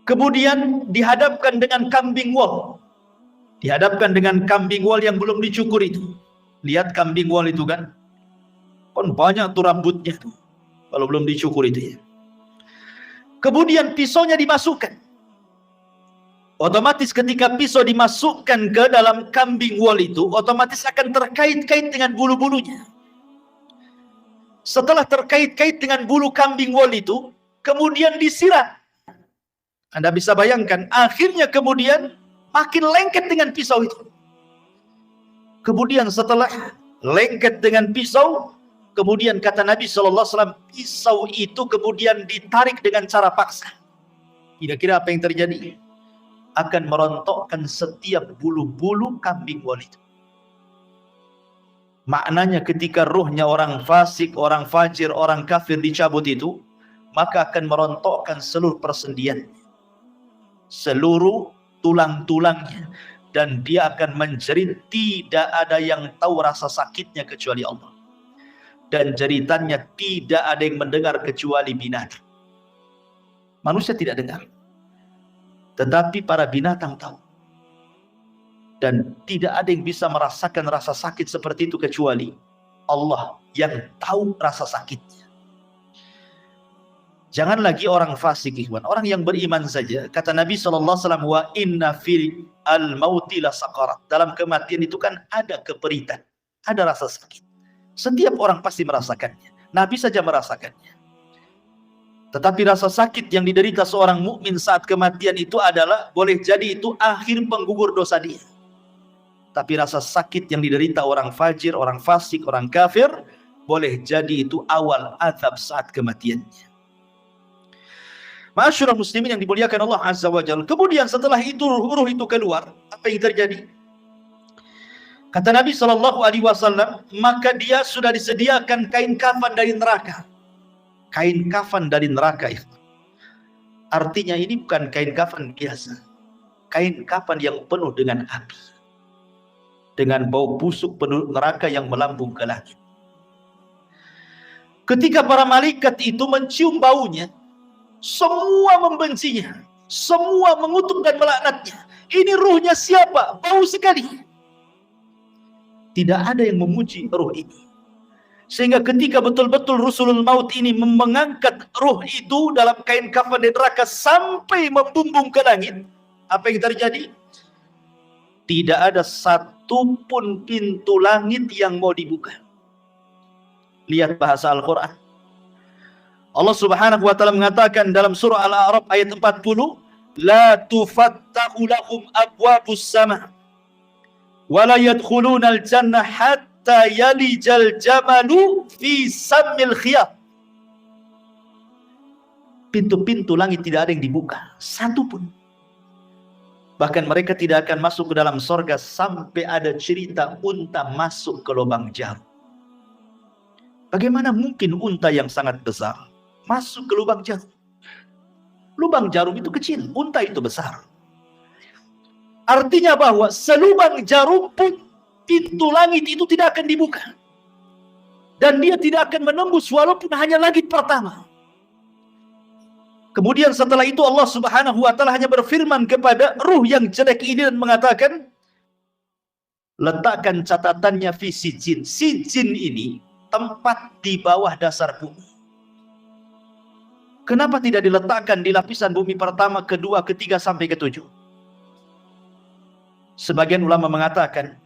Kemudian dihadapkan dengan kambing wol. Dihadapkan dengan kambing wol yang belum dicukur itu. Lihat kambing wol itu kan banyak tuh rambutnya tuh, kalau belum dicukur itu ya. Kemudian pisaunya dimasukkan. Otomatis ketika pisau dimasukkan ke dalam kambing wol itu, otomatis akan terkait-kait dengan bulu-bulunya. Setelah terkait-kait dengan bulu kambing wol itu, kemudian disiram. Anda bisa bayangkan, akhirnya kemudian makin lengket dengan pisau itu. Kemudian setelah lengket dengan pisau, kemudian kata Nabi SAW, pisau itu kemudian ditarik dengan cara paksa. Kira-kira apa yang terjadi? Akan merontokkan setiap bulu-bulu kambing wol itu. Maknanya ketika ruhnya orang fasik, orang fajir, orang kafir dicabut itu, maka akan merontokkan seluruh persendian, seluruh tulang-tulangnya, dan dia akan menjerit. Tidak ada yang tahu rasa sakitnya kecuali Allah, dan jeritannya tidak ada yang mendengar kecuali binatang. Manusia tidak dengar, tetapi para binatang tahu. Dan tidak ada yang bisa merasakan rasa sakit seperti itu kecuali Allah yang tahu rasa sakitnya. Jangan lagi orang fasik, ikhwan. Orang yang beriman saja. Kata Nabi SAW, wa inna fil al-mauti la sakarat. Dalam kematian itu kan ada keperitan, ada rasa sakit. Setiap orang pasti merasakannya. Nabi saja merasakannya. Tetapi rasa sakit yang diderita seorang mukmin saat kematian itu adalah, boleh jadi itu akhir penggugur dosa dia. Tapi rasa sakit yang diderita orang fajir, orang fasik, orang kafir, boleh jadi itu awal azab saat kematiannya. Ma'asyiral muslimin yang dimuliakan Allah Azza wa Jalla. Kemudian setelah itu ruh itu keluar, apa yang terjadi? Kata Nabi SAW, maka dia sudah disediakan kain kafan dari neraka. Kain kafan dari neraka itu. Artinya ini bukan kain kafan biasa. Kain kafan yang penuh dengan api. Dengan bau busuk penuh neraka yang melambung ke langit. Ketika para malaikat itu mencium baunya, semua membencinya, semua mengutuk dan melaknatnya. Ini ruhnya siapa? Bau sekali. Tidak ada yang memuji ruh ini. Sehingga ketika betul-betul Rusulul Maut ini mengangkat ruh itu dalam kain kafan di neraka sampai membumbung ke langit, apa yang terjadi? Tidak ada satupun pintu langit yang mau dibuka. Lihat bahasa Al-Quran. Allah Subhanahu wa taala mengatakan dalam surah Al-A'raf ayat 40, la tufattahu lahum abwabus sama wa la yadkhulunal jannah hatta yalijal jamalu fi sammil khiyat. Pintu-pintu langit tidak ada yang dibuka, satu pun. Bahkan mereka tidak akan masuk ke dalam sorga sampai ada cerita unta masuk ke lubang jarum. Bagaimana mungkin unta yang sangat besar masuk ke lubang jarum? Lubang jarum itu kecil, unta itu besar. Artinya bahwa selubang jarum pun pintu langit itu tidak akan dibuka. Dan dia tidak akan menembus walaupun hanya langit pertama. Kemudian setelah itu Allah Subhanahu wa taala hanya berfirman kepada ruh yang jelek ini dan mengatakan, letakkan catatannya fi sijin. Sijin ini tempat di bawah dasar bumi. Kenapa tidak diletakkan di lapisan bumi pertama, kedua, ketiga, sampai ketujuh? Sebagian ulama mengatakan,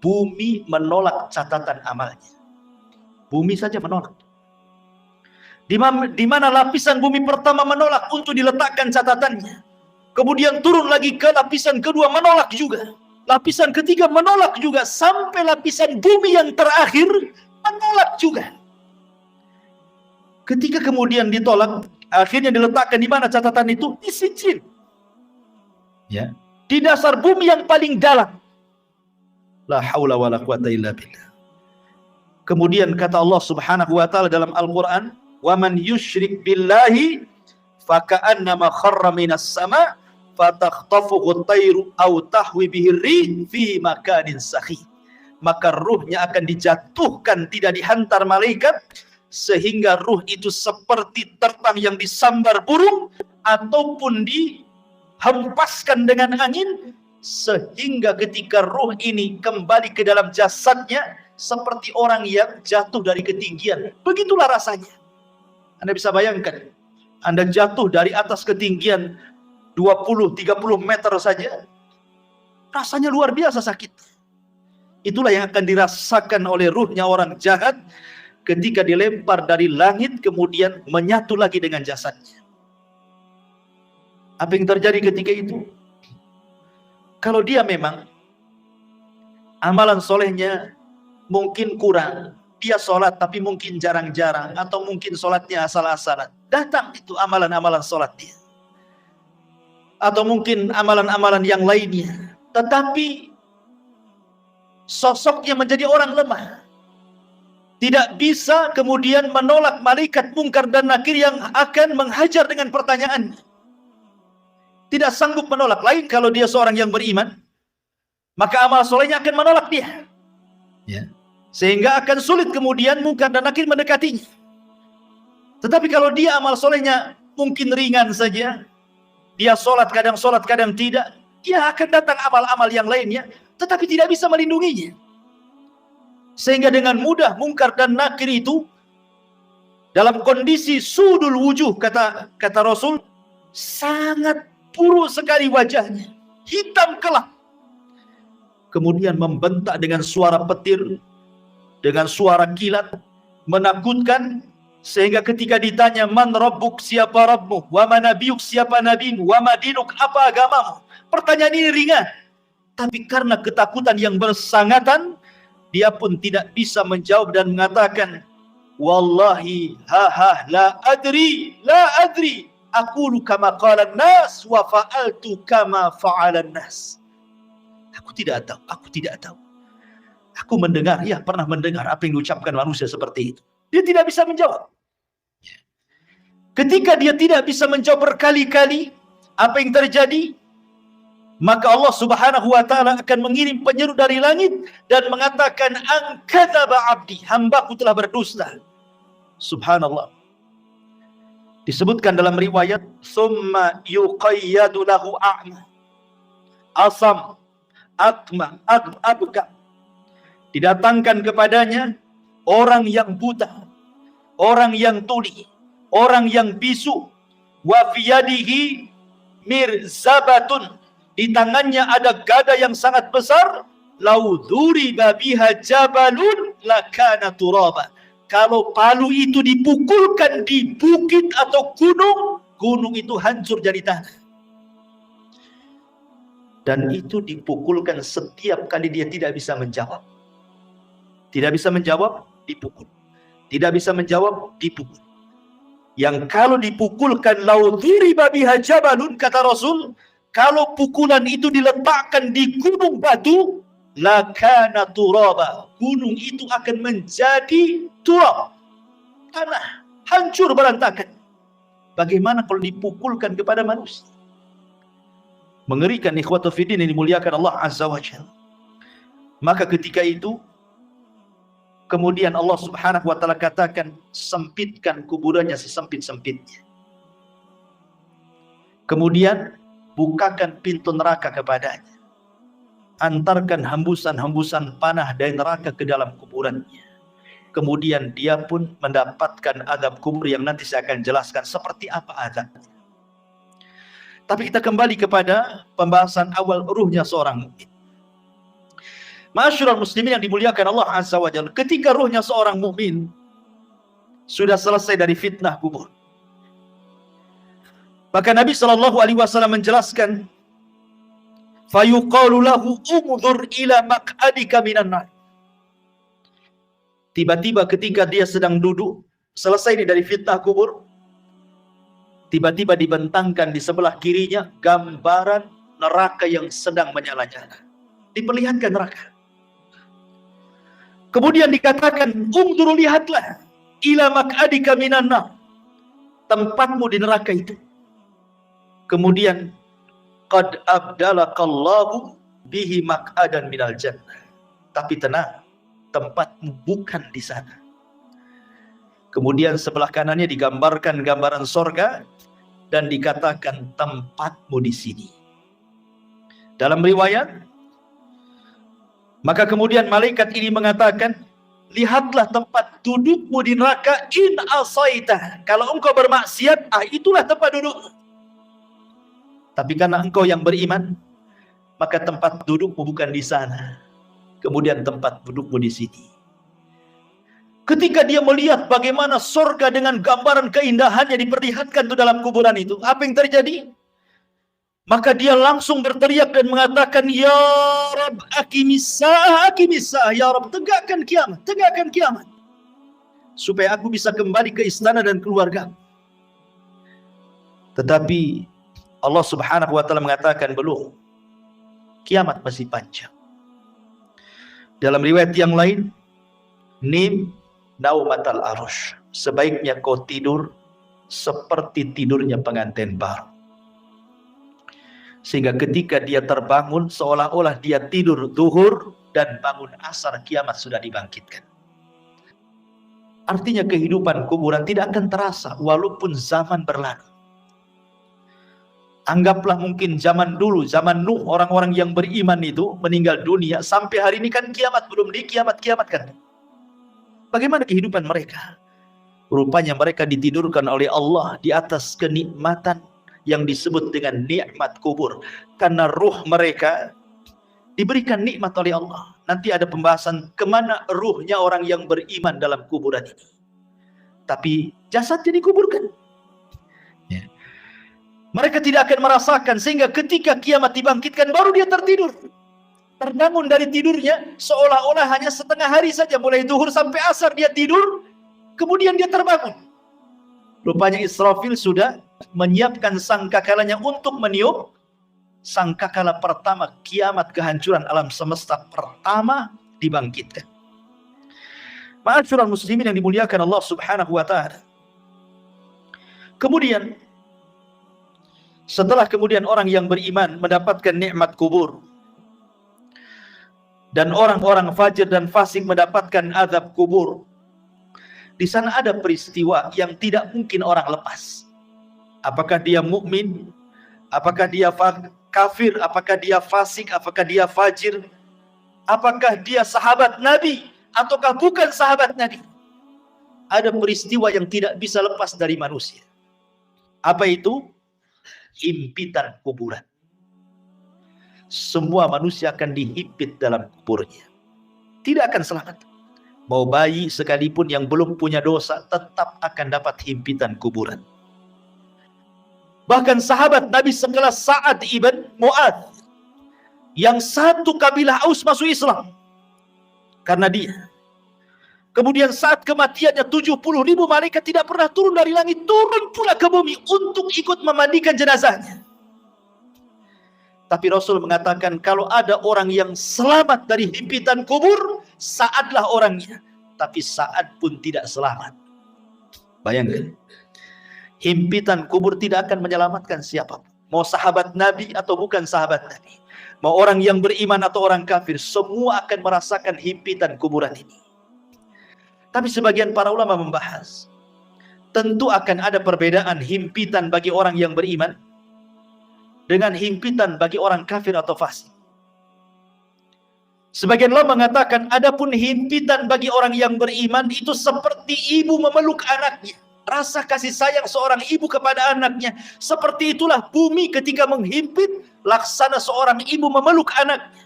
bumi menolak catatan amalnya. Bumi saja menolak. Di mana lapisan bumi pertama menolak untuk diletakkan catatannya. Kemudian turun lagi ke lapisan kedua, menolak juga. Lapisan ketiga menolak juga. Sampai lapisan bumi yang terakhir menolak juga. Ketika kemudian ditolak, akhirnya diletakkan di mana catatan itu? Di sijin. Ya, di dasar bumi yang paling dalam. La haula wala quwata illa billah. Kemudian kata Allah Subhanahu wa taala dalam Al-Qur'an, "Wa man yusyrik billahi faka'annama kharra minas sama' fatakhtafuhu at-tayru aw tahwi bihi ar-rih fi makanin sahih." Maka ruhnya akan dijatuhkan, tidak dihantar malaikat, sehingga ruh itu seperti terbang yang disambar burung ataupun dihempaskan dengan angin, sehingga ketika ruh ini kembali ke dalam jasadnya seperti orang yang jatuh dari ketinggian. Begitulah rasanya. Anda bisa bayangkan, Anda jatuh dari atas ketinggian 20-30 meter saja, rasanya luar biasa sakit. Itulah yang akan dirasakan oleh ruhnya orang jahat ketika dilempar dari langit kemudian menyatu lagi dengan jasadnya. Apa yang terjadi ketika itu? Kalau dia memang amalan solehnya mungkin kurang, dia sholat tapi mungkin jarang-jarang, atau mungkin sholatnya asal-asalan, datang itu amalan-amalan sholat dia, atau mungkin amalan-amalan yang lainnya, tetapi sosoknya menjadi orang lemah, tidak bisa kemudian menolak malaikat mungkar dan nakir yang akan menghajar dengan pertanyaan. Tidak sanggup menolak. Lain kalau dia seorang yang beriman, maka amal solehnya akan menolak dia. Ya. Sehingga akan sulit kemudian mungkar dan nakir mendekatinya. Tetapi kalau dia amal solehnya mungkin ringan saja, dia sholat kadang tidak, dia akan datang amal-amal yang lainnya, tetapi tidak bisa melindunginya. Sehingga dengan mudah Munkar dan Nakir itu dalam kondisi sudul wujuh, kata Rasul, sangat buruk sekali wajahnya, hitam kelap. Kemudian membentak dengan suara petir, dengan suara kilat, menakutkan, sehingga ketika ditanya, man rabbuk, siapa Rabbmu, wa ma nabiyuk, siapa nabimu, wa ma dinuk, apa agamamu, pertanyaan ini ringan, tapi karena ketakutan yang bersangatan, dia pun tidak bisa menjawab dan mengatakan, wallahi la adri, aqulu kama qala an-nas wa fa'altu kama fa'ala an-nas. Aku tidak tahu. Aku mendengar, pernah mendengar apa yang diucapkan manusia seperti itu. Dia tidak bisa menjawab. Ketika dia tidak bisa menjawab berkali-kali apa yang terjadi, maka Allah Subhanahu wa taala akan mengirim penyeru dari langit dan mengatakan, an kadzaba abdi, hambaku telah berdusta. Subhanallah. Disebutkan dalam riwayat, summa yuqayyadu lahu a'ma, asam, akma, abka. Didatangkan kepadanya orang yang buta, orang yang tuli, orang yang bisu, wa fiyadihi mirzabatun, di tangannya ada gada yang sangat besar, lau duriba biha jabalun lakana turaba. Kalau palu itu dipukulkan di bukit atau gunung itu hancur jadi tanah. Dan itu dipukulkan setiap kali dia tidak bisa menjawab. Tidak bisa menjawab, dipukul. Tidak bisa menjawab, dipukul. Yang kalau dipukulkan, lau duriba biha jabalun, kata Rasul, kalau pukulan itu diletakkan di gunung batu, lakana turaba, gunung itu akan menjadi turab, tanah, hancur berantakan. Bagaimana kalau dipukulkan kepada manusia? Mengerikan, ikhwatu fiddin yang dimuliakan Allah Azza wa Jalla. Maka ketika itu kemudian Allah Subhanahu wa taala katakan, sempitkan kuburannya sesempit-sempitnya. Kemudian bukakan pintu neraka kepadanya. Antarkan hembusan-hembusan panah dari neraka ke dalam kuburannya. Kemudian dia pun mendapatkan azab kubur yang nanti saya akan jelaskan seperti apa azabnya. Tapi kita kembali kepada pembahasan awal ruhnya seorang mukmin. Ma'asyiral muslimin yang dimuliakan Allah Azza wa Jalla, ketika ruhnya seorang mukmin sudah selesai dari fitnah kubur, maka Nabi Shallallahu Alaihi Wasallam menjelaskan, fayuqalu lahu umdhur ila maq'adika minan nar. Tiba-tiba ketika dia sedang duduk selesai dari fitnah kubur, tiba-tiba dibentangkan di sebelah kirinya gambaran neraka yang sedang menyala-nyala. Diperlihatkan neraka. Kemudian dikatakan, umdur, lihatlah, ila maq'adika minan nar, tempatmu di neraka itu. Kemudian, qad abdalakallahu bihi maq'adan minal jannah. Tapi tenang, tempatmu bukan di sana. Kemudian sebelah kanannya digambarkan gambaran sorga dan dikatakan tempatmu di sini. Dalam riwayat, maka kemudian malaikat ini mengatakan, lihatlah tempat dudukmu di neraka, in asaita, kalau engkau bermaksiat, itulah tempat duduk. Tapi karena engkau yang beriman, maka tempat dudukmu bukan di sana. Kemudian tempat dudukmu di sini. Ketika dia melihat bagaimana surga dengan gambaran keindahannya diperlihatkan itu dalam kuburan itu, apa yang terjadi? Maka dia langsung berteriak dan mengatakan, ya Rabb, akimisah, ya Rabb, tegakkan kiamat, supaya aku bisa kembali ke istana dan keluarga. Tetapi Allah Subhanahu wa taala mengatakan, belum, kiamat masih panjang. Dalam riwayat yang lain, nim naumatal arush, sebaiknya kau tidur seperti tidurnya pengantin baru. Sehingga ketika dia terbangun, seolah-olah dia tidur zuhur dan bangun asar, kiamat sudah dibangkitkan. Artinya kehidupan kuburan tidak akan terasa walaupun zaman berlalu. Anggaplah mungkin zaman dulu, zaman Nuh, orang-orang yang beriman itu meninggal dunia, sampai hari ini kan kiamat belum dikiamat-kiamatkan. Bagaimana kehidupan mereka? Rupanya mereka ditidurkan oleh Allah di atas kenikmatan yang disebut dengan nikmat kubur. Karena ruh mereka diberikan nikmat oleh Allah. Nanti ada pembahasan kemana ruhnya orang yang beriman dalam kuburan ini. Tapi jasadnya dikuburkan. Ya. Mereka tidak akan merasakan, sehingga ketika kiamat dibangkitkan baru dia tertidur. Terbangun dari tidurnya seolah-olah hanya setengah hari saja, mulai zuhur sampai asar dia tidur, kemudian dia terbangun. Rupanya Israfil sudah menyiapkan sangkakalanya untuk meniup sangkakala pertama kiamat, kehancuran alam semesta pertama dibangkitkan. Ma'asyiral muslimin yang dimuliakan Allah Subhanahu wa taala. Kemudian setelah orang yang beriman mendapatkan nikmat kubur dan orang-orang fajir dan fasik mendapatkan azab kubur, di sana ada peristiwa yang tidak mungkin orang lepas. Apakah dia mukmin, apakah dia kafir, apakah dia fasik, apakah dia fajir, apakah dia sahabat Nabi ataukah bukan sahabat Nabi. Ada peristiwa yang tidak bisa lepas dari manusia. Apa itu? Himpitan kuburan. Semua manusia akan dihimpit dalam kuburnya, tidak akan selamat. Mau bayi sekalipun yang belum punya dosa tetap akan dapat himpitan kuburan. Bahkan sahabat Nabi sekelas Sa'ad ibn Mu'adz, yang satu kabilah Aus masuk Islam karena dia. Kemudian saat kematiannya 70.000 malaikat tidak pernah turun dari langit, turun pula ke bumi untuk ikut memandikan jenazahnya. Tapi Rasul mengatakan kalau ada orang yang selamat dari himpitan kubur, Sa'adlah orangnya. Tapi Sa'ad pun tidak selamat. Bayangkan, himpitan kubur tidak akan menyelamatkan siapapun. Mau sahabat Nabi atau bukan sahabat Nabi, mau orang yang beriman atau orang kafir, semua akan merasakan himpitan kuburan ini. Tapi sebagian para ulama membahas, tentu akan ada perbedaan himpitan bagi orang yang beriman dengan himpitan bagi orang kafir atau fasik. Sebagian ulama mengatakan adapun himpitan bagi orang yang beriman itu seperti ibu memeluk anaknya. Rasa kasih sayang seorang ibu kepada anaknya, seperti itulah bumi ketika menghimpit, laksana seorang ibu memeluk anaknya.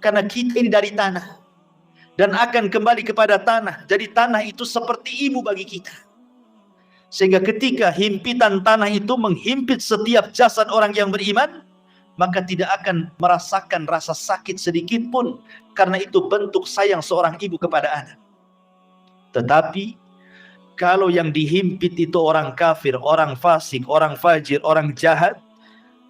Karena kita ini dari tanah dan akan kembali kepada tanah. Jadi tanah itu seperti ibu bagi kita. Sehingga ketika himpitan tanah itu menghimpit setiap jasad orang yang beriman, maka tidak akan merasakan rasa sakit sedikit pun, karena itu bentuk sayang seorang ibu kepada anak. Tetapi kalau yang dihimpit itu orang kafir, orang fasik, orang fajir, orang jahat,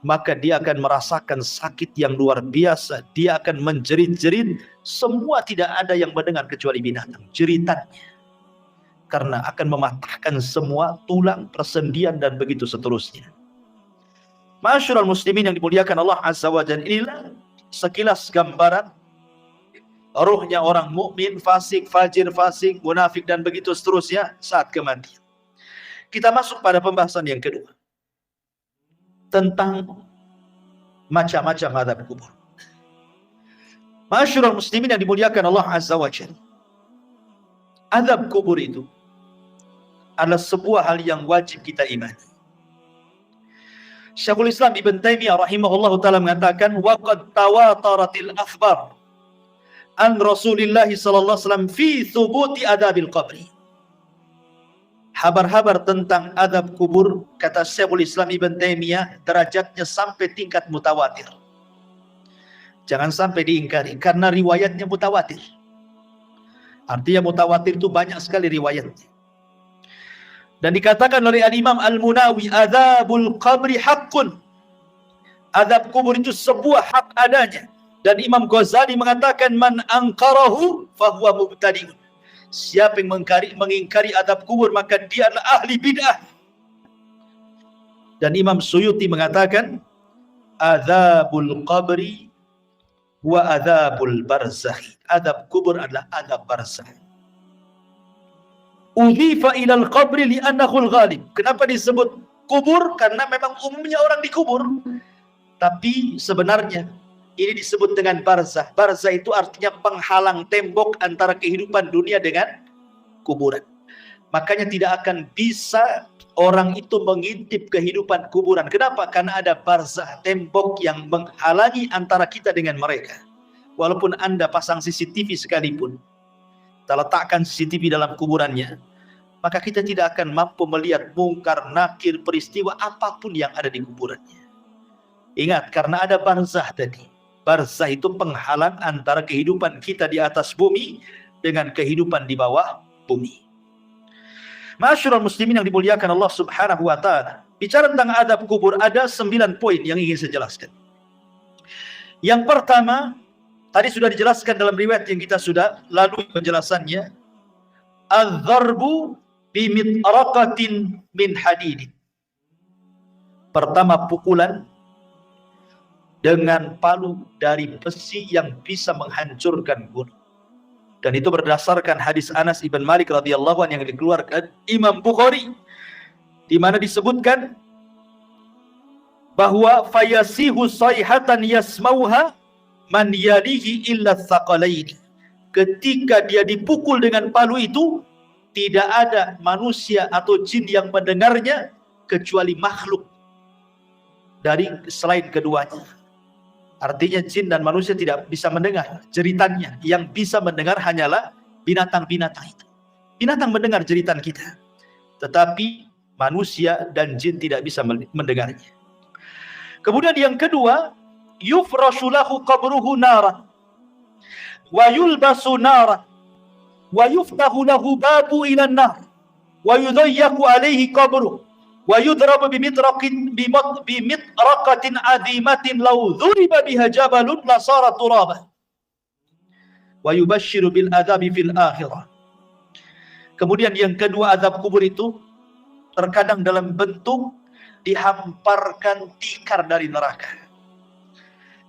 maka dia akan merasakan sakit yang luar biasa. Dia akan menjerit-jerit. Semua tidak ada yang mendengar kecuali binatang jeritannya, karena akan mematahkan semua tulang, persendian, dan begitu seterusnya. Ma'asyiral muslimin yang dimuliakan Allah Azza wa Jalla, inilah sekilas gambaran ruhnya orang mukmin, fasik, fajir, fasik, munafik, dan begitu seterusnya saat kematian. Kita masuk pada pembahasan yang kedua, tentang macam-macam azab kubur. Ma'asyiral muslimin yang dimuliakan Allah Azza wa Jalla, azab kubur itu adalah sebuah hal yang wajib kita imani. Syekhul Islam Ibn Taimiyah rahimahullah ta'ala mengatakan, وَقَدْ تَوَاتَرَتِ الْأَخْبَارِ an Rasulillah sallallahu alaihi wasallam fi thubuti adabil qabri. Habar-habar tentang adab kubur, kata Syekhul Islam Ibn Taimiyah, derajatnya sampai tingkat mutawatir. Jangan sampai diingkari, karena riwayatnya mutawatir. Artinya mutawatir itu banyak sekali riwayatnya. Dan dikatakan oleh Al-Imam Al-Munawi, adzabul qabri haqqun. Adab kubur itu sebuah hak adanya. Dan Imam Ghazali mengatakan, man angkarahu fahuwa mubtadi'un. Siapa yang mengingkari adab kubur, maka dia adalah ahli bid'ah. Dan Imam Suyuti mengatakan, adzabul qabri wa adzabul barzakh. Adab kubur adalah adab barzakh. Udhifa ilal qabri li'annahu al-ghalib. Kenapa disebut kubur karena memang umumnya orang dikubur. Tapi sebenarnya ini disebut dengan barzah. Barzah itu artinya penghalang tembok antara kehidupan dunia dengan kuburan. Makanya tidak akan bisa orang itu mengintip kehidupan kuburan. Kenapa? Karena ada barzah, tembok yang menghalangi antara kita dengan mereka. Walaupun Anda pasang CCTV sekalipun, kita letakkan CCTV dalam kuburannya, maka kita tidak akan mampu melihat mungkar, nakir, peristiwa apapun yang ada di kuburannya. Ingat, karena ada barzah tadi. Barzah itu penghalang antara kehidupan kita di atas bumi dengan kehidupan di bawah bumi. Ma'asyiral muslimin yang dimuliakan Allah Subhanahu wa taala. Bicara tentang adab kubur ada 9 poin yang ingin saya jelaskan. Yang pertama, tadi sudah dijelaskan dalam riwayat yang kita sudah lalui penjelasannya. Az-zarbu bimit'raqatin min hadid. Pertama, pukulan dengan palu dari besi yang bisa menghancurkan gunung. Dan itu berdasarkan hadis Anas ibn Malik radhiyallahu anhu yang dikeluarkan Imam Bukhari, di mana disebutkan bahwa fayasihu sayhatan yasmauha man yadihi illa tsaqalaini. Ketika dia dipukul dengan palu itu, tidak ada manusia atau jin yang mendengarnya kecuali makhluk dari selain keduanya. Artinya jin dan manusia tidak bisa mendengar jeritannya. Yang bisa mendengar hanyalah binatang-binatang itu. Binatang mendengar jeritan kita, tetapi manusia dan jin tidak bisa mendengarnya. Kemudian yang kedua, yufrashu lahu qabruhu naran wa yulbasu naran wa yuftahu lahu babu ila nar wa yudayyaku alaihi qabruhu wa yudrabu bimit'raqatin azimatin law dhuriba biha jabalun la sara turaba wa yubashshiru bil adzabi fil akhirah. Kemudian yang kedua, azab kubur itu terkadang dalam bentuk dihamparkan tikar dari neraka,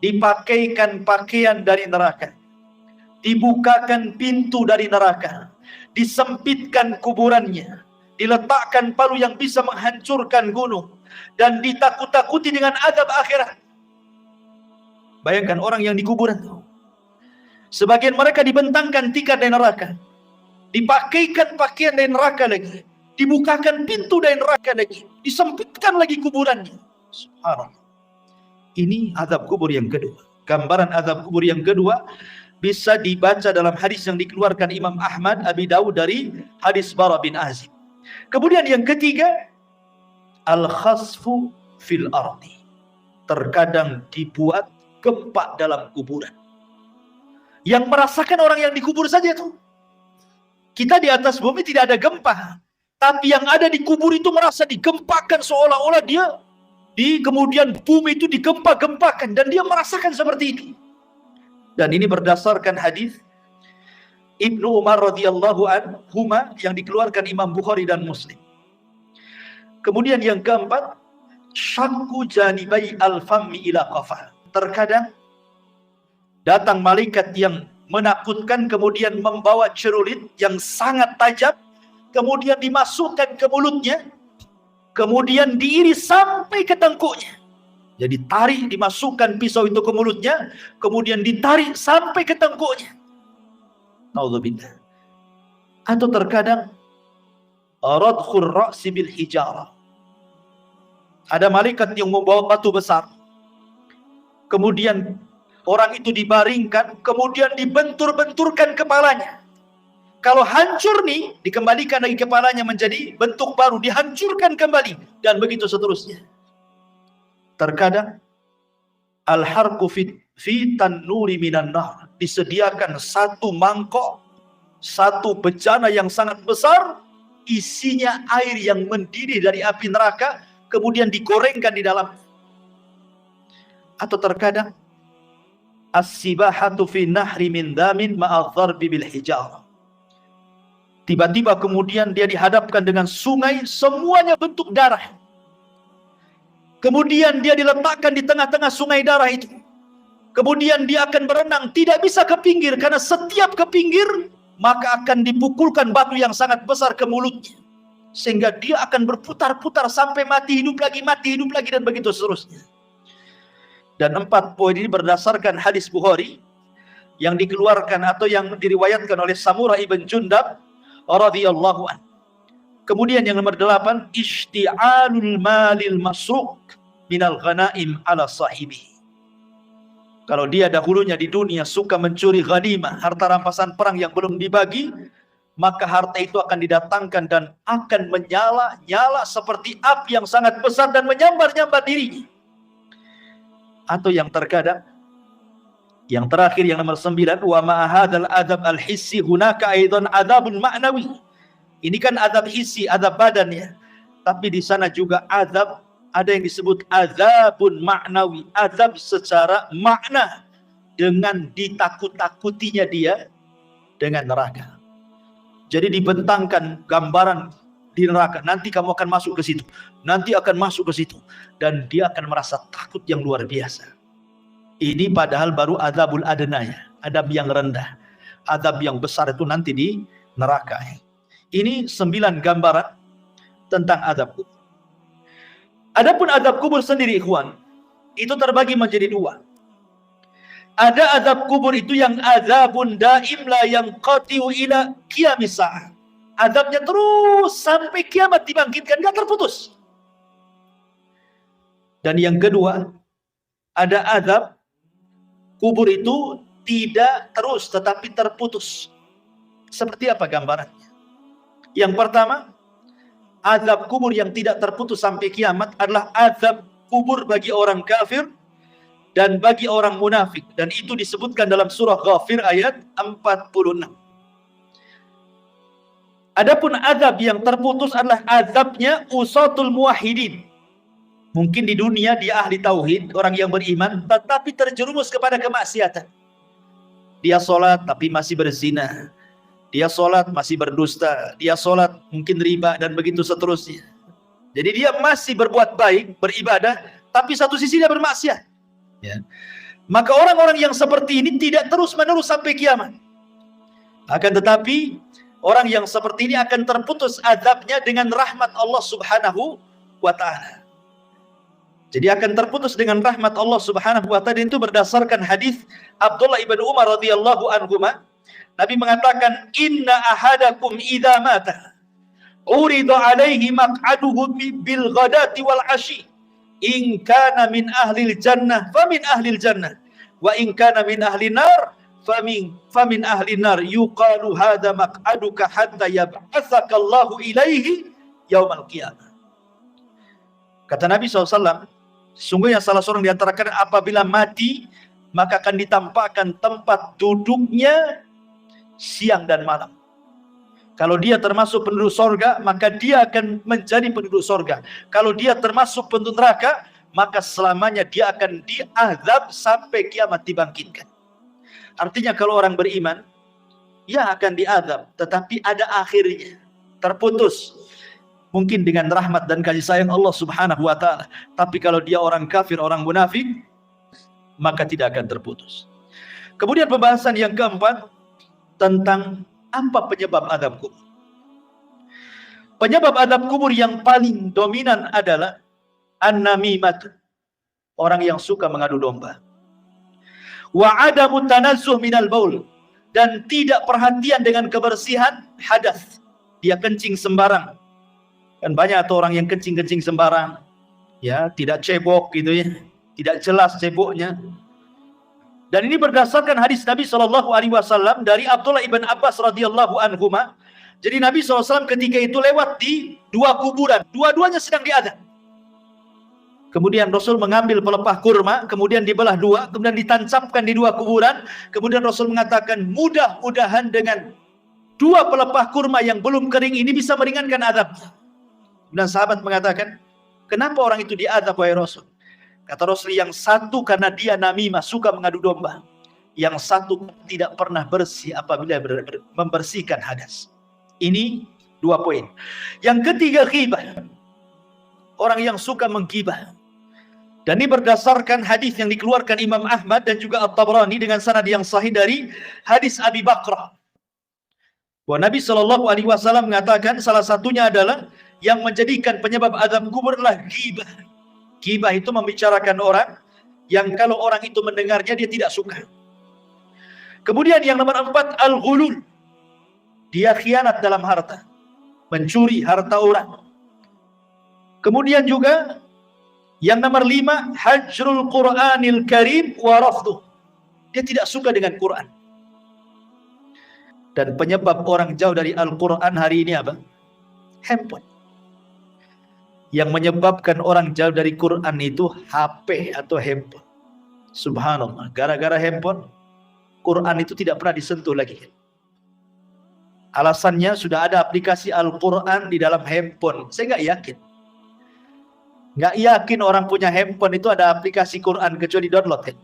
dipakaikan pakaian dari neraka, dibukakan pintu dari neraka, disempitkan kuburannya, diletakkan palu yang bisa menghancurkan gunung, dan ditakut-takuti dengan azab akhirat. Bayangkan orang yang di kuburan itu, sebagian mereka dibentangkan tikar dari neraka, dipakaikan pakaian dari neraka lagi, dibukakan pintu dari neraka lagi, disempitkan lagi kuburannya. Subhanallah. Ini azab kubur yang kedua. Gambaran azab kubur yang kedua bisa dibaca dalam hadis yang dikeluarkan Imam Ahmad, Abi Dawud dari hadis Bara bin Azib. Kemudian yang ketiga, al-khasfu fil ardi. Terkadang dibuat gempa dalam kuburan. Yang merasakan orang yang dikubur saja tuh. Kita di atas bumi tidak ada gempa, tapi yang ada di kubur itu merasa digempakan, seolah-olah dia kemudian bumi itu digempa-gempakan, dan dia merasakan seperti itu. Dan ini berdasarkan hadis Ibnu Umar radhiyallahu anhuma yang dikeluarkan Imam Bukhari dan Muslim. Kemudian yang keempat, syakku janibai al-fammi ila qafah. Terkadang datang malaikat yang menakutkan, kemudian membawa cerulit yang sangat tajam, kemudian dimasukkan ke mulutnya, kemudian diiris sampai ke tengkuknya. Jadi tarik, dimasukkan pisau itu ke mulutnya, kemudian ditarik sampai ke tengkuknya. Naudzubillah. Atau terkadang radkhur ra'si bil hijarah. Ada malaikat yang membawa batu besar, kemudian orang itu dibaringkan, kemudian dibentur-benturkan kepalanya. Kalau hancur nih, dikembalikan lagi kepalanya menjadi bentuk baru, dihancurkan kembali, dan begitu seterusnya. Terkadang al-harqu fi tannuri minan nar, disediakan satu mangkok, satu bejana yang sangat besar, isinya air yang mendidih dari api neraka, kemudian digorengkan di dalam. Atau terkadang as-sibahatu fi nahri min damin ma'adh-dharbi bil hijarah. Tiba-tiba kemudian dia dihadapkan dengan sungai, semuanya bentuk darah. Kemudian dia diletakkan di tengah-tengah sungai darah itu. Kemudian dia akan berenang, tidak bisa ke pinggir, karena setiap ke pinggir maka akan dipukulkan batu yang sangat besar ke mulutnya. sehingga dia akan berputar-putar sampai mati hidup lagi, dan begitu seterusnya. Dan 4 poin ini berdasarkan hadis Bukhari yang dikeluarkan atau yang diriwayatkan oleh Samurah ibn Jundab radhiyallahu anhu. Kemudian yang nomor 8, isti'alul malil masruq minal ghanaim ala sahibi. Kalau dia dahulunya di dunia suka mencuri ghanimah, harta rampasan perang yang belum dibagi, maka harta itu akan didatangkan dan akan menyala-nyala seperti api yang sangat besar dan menyambar-nyambar dirinya. Atau yang terkadang, yang terakhir yang nomor 9, wa ma'ahadal adab al-hissi hunaka aidan adabun ma'nawi. Ini kan adab hissi, adab badan ya. Tapi di sana juga adab, ada yang disebut adabun ma'nawi, adab secara makna, dengan ditakut-takutinya dia dengan neraka. Jadi dibentangkan gambaran di neraka, nanti kamu akan masuk ke situ, nanti akan masuk ke situ, dan dia akan merasa takut yang luar biasa. Ini padahal baru adabul adnaya, adab yang rendah. Adab yang besar itu nanti di neraka. Ini 9 gambaran tentang adab kubur. Adapun adab kubur sendiri, ikhwan, itu terbagi menjadi 2. Ada adab kubur itu yang azabun daim la yanqati'u ila qiyamis sa'ah. Adabnya terus sampai kiamat dibangkitkan, enggak terputus. Dan yang kedua, ada adab kubur itu tidak terus tetapi terputus. Seperti apa gambarannya? Yang pertama, azab kubur yang tidak terputus sampai kiamat adalah azab kubur bagi orang kafir dan bagi orang munafik, dan itu disebutkan dalam surah Ghafir ayat 46. Adapun azab yang terputus adalah azabnya usatul muwahhidin. Mungkin di dunia dia ahli tauhid, orang yang beriman, tetapi terjerumus kepada kemaksiatan. Dia sholat tapi masih berzina, dia sholat masih berdusta, dia sholat mungkin riba, dan begitu seterusnya. Jadi dia masih berbuat baik, beribadah, tapi satu sisi dia bermaksiat. Ya. Maka orang-orang yang seperti ini tidak terus-menerus sampai kiamat. Akan tetapi orang yang seperti ini akan terputus azabnya dengan rahmat Allah Subhanahu wa ta'ala. Jadi akan terputus dengan rahmat Allah Subhanahu wa ta'ala. Itu berdasarkan hadis Abdullah ibn Umar radhiyallahu anhuma. Nabi mengatakan, inna ahadakum idza mata urida alaihi maq'aduhu bil ghadati wal ashi, in kana min ahlil jannah famin ahlil jannah, wa in kana min ahlin nar famin ahlin nar, yuqalu hadza maq'aduka hatta yab'atsaka Allahu ilaihi yaumal qiyamah. Kata Nabi SAW, sungguhnya salah seorang di antara kalian apabila mati, maka akan ditampakkan tempat duduknya siang dan malam. Kalau dia termasuk penduduk sorga, maka dia akan menjadi penduduk sorga. Kalau dia termasuk penduduk neraka, maka selamanya dia akan diazab sampai kiamat dibangkitkan. Artinya kalau orang beriman, ya akan diazab, tetapi ada akhirnya, terputus. Mungkin dengan rahmat dan kasih sayang Allah Subhanahu wa ta'ala. Tapi kalau dia orang kafir, orang munafik, maka tidak akan terputus. Kemudian pembahasan yang keempat tentang apa penyebab azab kubur. Penyebab azab kubur yang paling dominan adalah an-namimah, orang yang suka mengadu domba. Wa adamu tanazzuh minal baul, dan tidak perhatian dengan kebersihan hadas. Dia kencing sembarang. Kan banyak atau orang yang kencing sembarang, ya, tidak cebok gitu ya, tidak jelas ceboknya. Dan ini berdasarkan hadis Nabi SAW dari Abdullah ibn Abbas radhiyallahu anhuma. Jadi Nabi SAW ketika itu lewat di 2 kuburan, dua-duanya sedang diazab. Kemudian Rasul mengambil pelepah kurma, kemudian dibelah 2, kemudian ditancapkan di 2 kuburan. Kemudian Rasul mengatakan, mudah-mudahan dengan 2 pelepah kurma yang belum kering ini bisa meringankan azab. Dan sahabat mengatakan, kenapa orang itu diazab wahai Rasul? Kata Rasul, yang satu karena dia namimah, suka mengadu domba. Yang satu tidak pernah bersih apabila membersihkan hadas. Ini 2 poin. Yang ketiga, ghibah. Orang yang suka menggibah. Dan ini berdasarkan hadis yang dikeluarkan Imam Ahmad dan juga At-Tabrani dengan sanad yang sahih dari hadis Abi Bakrah. Bahwa Nabi Shallallahu Alaihi Wasallam mengatakan salah satunya adalah yang menjadikan penyebab azab kubur adalah ghibah. Ghibah itu membicarakan orang yang kalau orang itu mendengarnya dia tidak suka. Kemudian yang nomor 4, al-ghulul. Dia khianat dalam harta, mencuri harta orang. Kemudian juga yang nomor 5, hajrul Qur'anil Karim wa rafduh. Dia tidak suka dengan Quran. Dan penyebab orang jauh dari Al-Quran hari ini apa? Handphone. Yang menyebabkan orang jauh dari Quran itu HP atau handphone. Subhanallah, gara-gara handphone, Quran itu tidak pernah disentuh lagi. Alasannya sudah ada aplikasi Al-Quran di dalam handphone. Saya nggak yakin. Nggak yakin orang punya handphone itu ada aplikasi Quran kecuali download kan?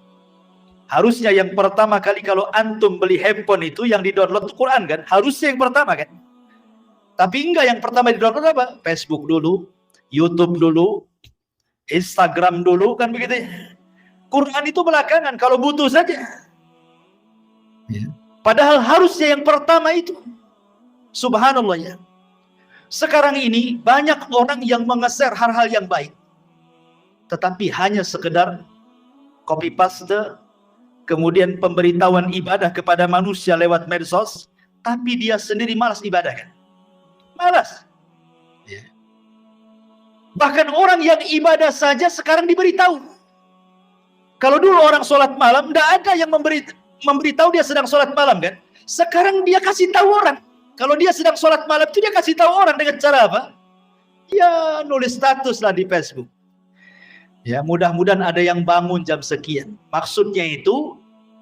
Harusnya yang pertama kali kalau antum beli handphone itu yang di-download Quran kan? Harusnya yang pertama kan? Tapi enggak, yang pertama di-download apa? Facebook dulu, YouTube dulu, Instagram dulu, kan begitu ya? Quran itu belakangan kalau butuh saja. Padahal harusnya yang pertama itu. Subhanallah ya. Sekarang ini banyak orang yang mengeser hal-hal yang baik. Tetapi hanya sekedar copy paste, kemudian pemberitahuan ibadah kepada manusia lewat medsos, tapi dia sendiri malas ibadah kan? Malas. Bahkan orang yang ibadah saja sekarang diberitahu. Kalau dulu orang sholat malam, tidak ada yang memberitahu dia sedang sholat malam kan? Sekarang dia kasih tahu orang. Kalau dia sedang sholat malam itu dia kasih tahu orang dengan cara apa? Ya nulis status lah di Facebook. Ya mudah-mudahan ada yang bangun jam sekian. Maksudnya itu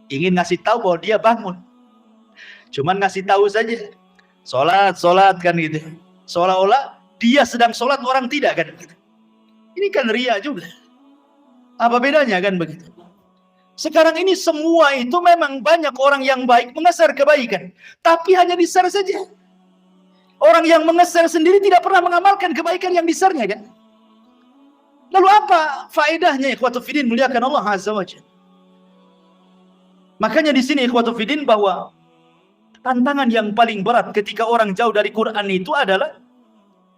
ingin ngasih tahu bahwa dia bangun. Cuman ngasih tahu saja. Sholat kan gitu. Seolah-olah dia sedang sholat, orang tidak kan. Ini kan ria juga. Apa bedanya kan begitu? Sekarang ini semua itu memang banyak orang yang baik mengeser kebaikan. Tapi hanya di-share saja. Orang yang mengeser sendiri tidak pernah mengamalkan kebaikan yang di-share-nya kan. Lalu apa faedahnya ikhwatu fiddin muliakan Allah Azza wa Jalla? Makanya di sini ikhwatu fiddin bahwa tantangan yang paling berat ketika orang jauh dari Quran itu adalah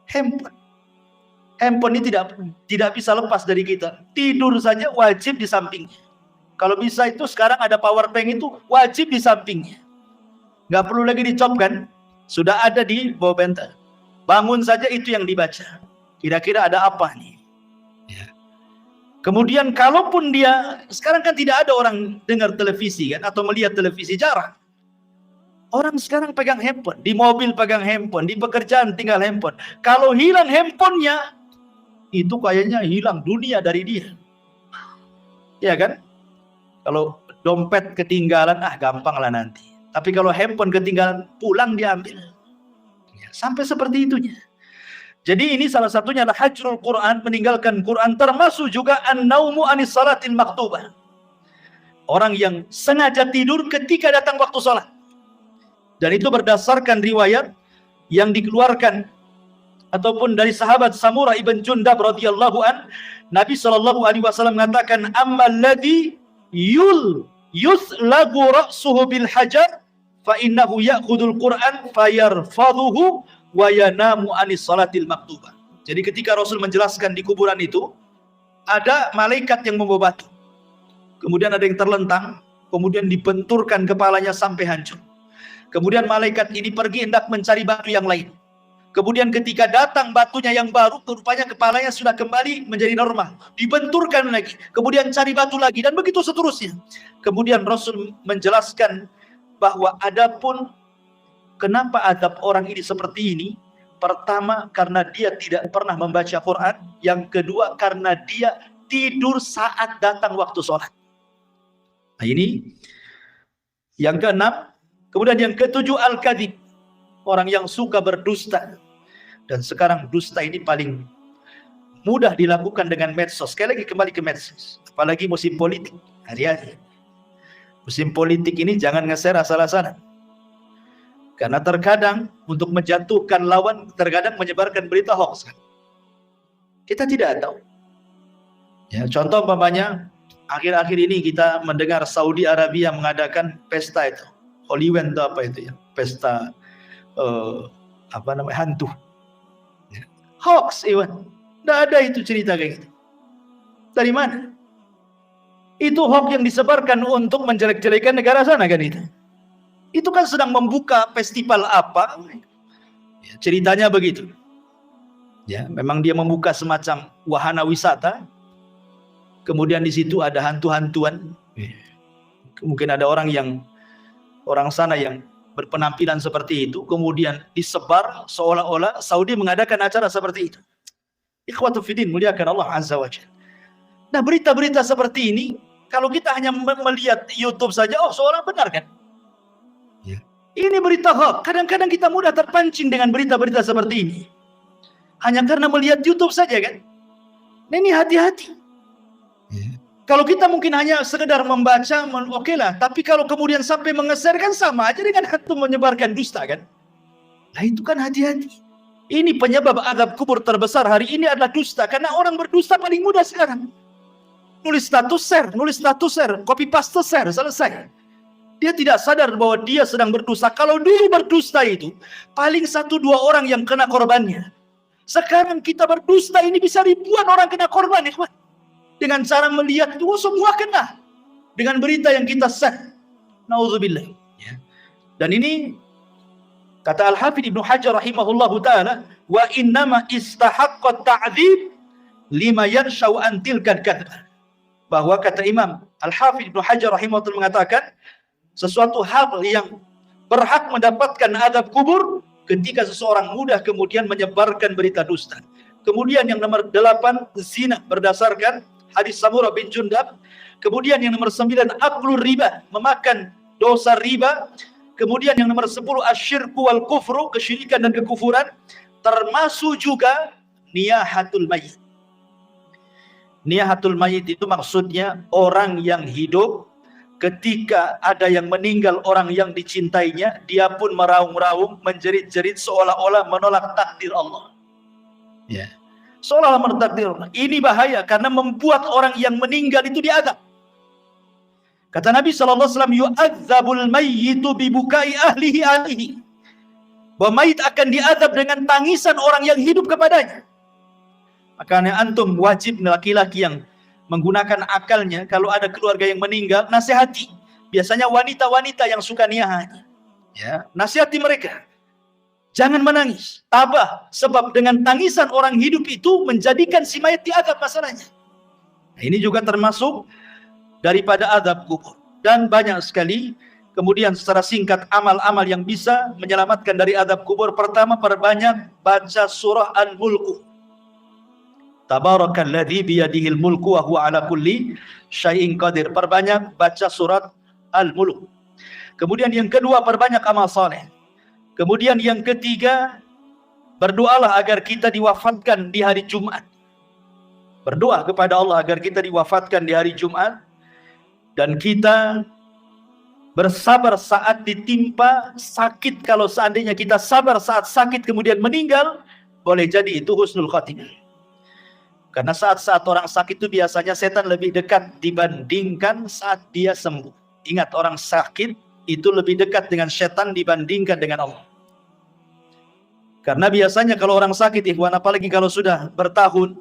handphone. Handphone ini tidak bisa lepas dari kita. Tidur saja wajib di sampingnya. Kalau bisa itu sekarang ada power bank itu wajib di sampingnya. Nggak perlu lagi dicopkan, sudah ada di bawah bantal. Bangun saja itu yang dibaca. Kira-kira ada apa nih? Ya. Kemudian kalaupun dia, sekarang kan tidak ada orang dengar televisi kan, atau melihat televisi, jarang. Orang sekarang pegang handphone, di mobil pegang handphone, di pekerjaan tinggal handphone. Kalau hilang handphonenya, itu kayaknya hilang dunia dari dia. Ya kan? Kalau dompet ketinggalan, gampang lah nanti. Tapi kalau handphone ketinggalan, pulang diambil. Ya, sampai seperti itunya. Jadi ini salah satunya adalah hajrul Quran, meninggalkan Quran, termasuk juga an-naumu anis salatil maktubah. Orang yang sengaja tidur ketika datang waktu sholat. Dan itu berdasarkan riwayat yang dikeluarkan ataupun dari sahabat Samurah ibn Jundab radhiyallahu an, Nabi Shallallahu Alaihi Wasallam mengatakan, ammal ladzi yuslagu ra'suhu bil hajar fa innahu ya'khudul Qur'an fayarfadhuhu wa yanamu anis salatil maktubah. Jadi ketika Rasul menjelaskan di kuburan itu ada malaikat yang membawa batu. Kemudian ada yang terlentang, kemudian dibenturkan kepalanya sampai hancur. Kemudian malaikat ini pergi hendak mencari batu yang lain. Kemudian ketika datang batunya yang baru, rupanya kepalanya sudah kembali menjadi normal. Dibenturkan lagi. Kemudian cari batu lagi. Dan begitu seterusnya. Kemudian Rasul menjelaskan bahwa adapun kenapa adab orang ini seperti ini. Pertama, karena dia tidak pernah membaca Quran. Yang kedua, karena dia tidur saat datang waktu sholat. Nah ini. Yang keenam. Kemudian yang ketujuh, al-kadhib. Orang yang suka berdusta. Dan sekarang dusta ini paling mudah dilakukan dengan medsos. Sekali lagi kembali ke medsos. Apalagi musim politik. Hari-hari. Musim politik ini jangan nge-share asal-asalan. Karena terkadang untuk menjatuhkan lawan, terkadang menyebarkan berita hoax. Kita tidak tahu. Ya, contoh umpamanya, akhir-akhir ini kita mendengar Saudi Arabia mengadakan pesta itu. Holy Week itu apa itu ya? Pesta hantu. Hoax, Iwan. Tidak ada itu cerita kayak gitu. Dari mana? Itu hoax yang disebarkan untuk menjelek-jelekan negara sana kan itu. Itu kan sedang membuka festival apa? Ya, ceritanya begitu. Ya, memang dia membuka semacam wahana wisata. Kemudian di situ ada hantu-hantuan. Mungkin ada orang sana yang berpenampilan seperti itu, kemudian disebar seolah-olah Saudi mengadakan acara seperti itu. Ikhwatu fiddin, muliakan Allah Azza wa Jalla. Nah, berita-berita seperti ini, kalau kita hanya melihat YouTube saja, seolah benar kan? Ya. Ini berita hoax. Kadang-kadang kita mudah terpancing dengan berita-berita seperti ini. Hanya karena melihat YouTube saja kan? Nah, ini hati-hati. Ya. Kalau kita mungkin hanya sekedar membaca, oke lah. Tapi kalau kemudian sampai mengeser kan sama aja dengan hantu menyebarkan dusta kan? Nah, itu kan hati-hati. Ini penyebab azab kubur terbesar hari ini adalah dusta. Karena orang berdusta paling mudah sekarang. Nulis status share, copy paste share, selesai. Dia tidak sadar bahwa dia sedang berdusta. Kalau dulu berdusta itu, paling 1-2 orang yang kena korbannya. Sekarang kita berdusta ini bisa ribuan orang kena korban, ikhwan. Dengan cara melihat itu, semua kena. Dengan berita yang kita share. Nauzubillah. Ya. Dan ini, kata Al-Hafidh Ibnu Hajar rahimahullahu ta'ala, wa innama istahaqqa ta'dzib lima yanshau an tilkal kadzbah. Bahwa kata Imam Al-Hafidh Ibnu Hajar rahimahullah mengatakan, sesuatu hal yang berhak mendapatkan azab kubur ketika seseorang mudah kemudian menyebarkan berita dusta. Kemudian yang nomor 8, zina berdasarkan hadis Samurah bin Jundab. Kemudian yang nomor 9, aklur riba, memakan dosa riba. Kemudian yang nomor 10, asyirku wal kufru, kesyirikan dan kekufuran. Termasuk juga niyahatul mayit. Niyahatul mayit itu maksudnya orang yang hidup, ketika ada yang meninggal orang yang dicintainya, dia pun meraung-raung, menjerit-jerit seolah-olah menolak takdir Allah. Ya. Seolah-olah menolak takdir Allah. Ini bahaya karena membuat orang yang meninggal itu diazab. Kata Nabi SAW, yu'adzabul mayyitu bibukai ahlihi. Bahwa mayit akan diazab dengan tangisan orang yang hidup kepadanya. Makanya antum wajib, laki-laki yang menggunakan akalnya, kalau ada keluarga yang meninggal, nasihati. Biasanya wanita-wanita yang suka niyahan. Ya, nasihati mereka. Jangan menangis, tabah. Sebab dengan tangisan orang hidup itu menjadikan si mayat diazab masalahnya. Nah, ini juga termasuk daripada azab kubur. Dan banyak sekali. Kemudian secara singkat amal-amal yang bisa menyelamatkan dari azab kubur. Pertama, perbanyak baca surah Al-Mulku. Tabarakalladzi biyadihil mulku wa huwa ala kulli syai'in qadir. Perbanyak baca surat Al-Mulk. Kemudian yang kedua, perbanyak amal saleh. Kemudian yang ketiga, berdoalah agar kita diwafatkan di hari Jumat. Berdoa kepada Allah agar kita diwafatkan di hari Jumat. Dan kita bersabar saat ditimpa sakit. Kalau seandainya kita sabar saat sakit kemudian meninggal, boleh jadi itu husnul khatimah. Karena saat-saat orang sakit itu biasanya setan lebih dekat dibandingkan saat dia sembuh. Ingat, orang sakit itu lebih dekat dengan setan dibandingkan dengan Allah. Karena biasanya kalau orang sakit, ikhwan, apalagi kalau sudah bertahun,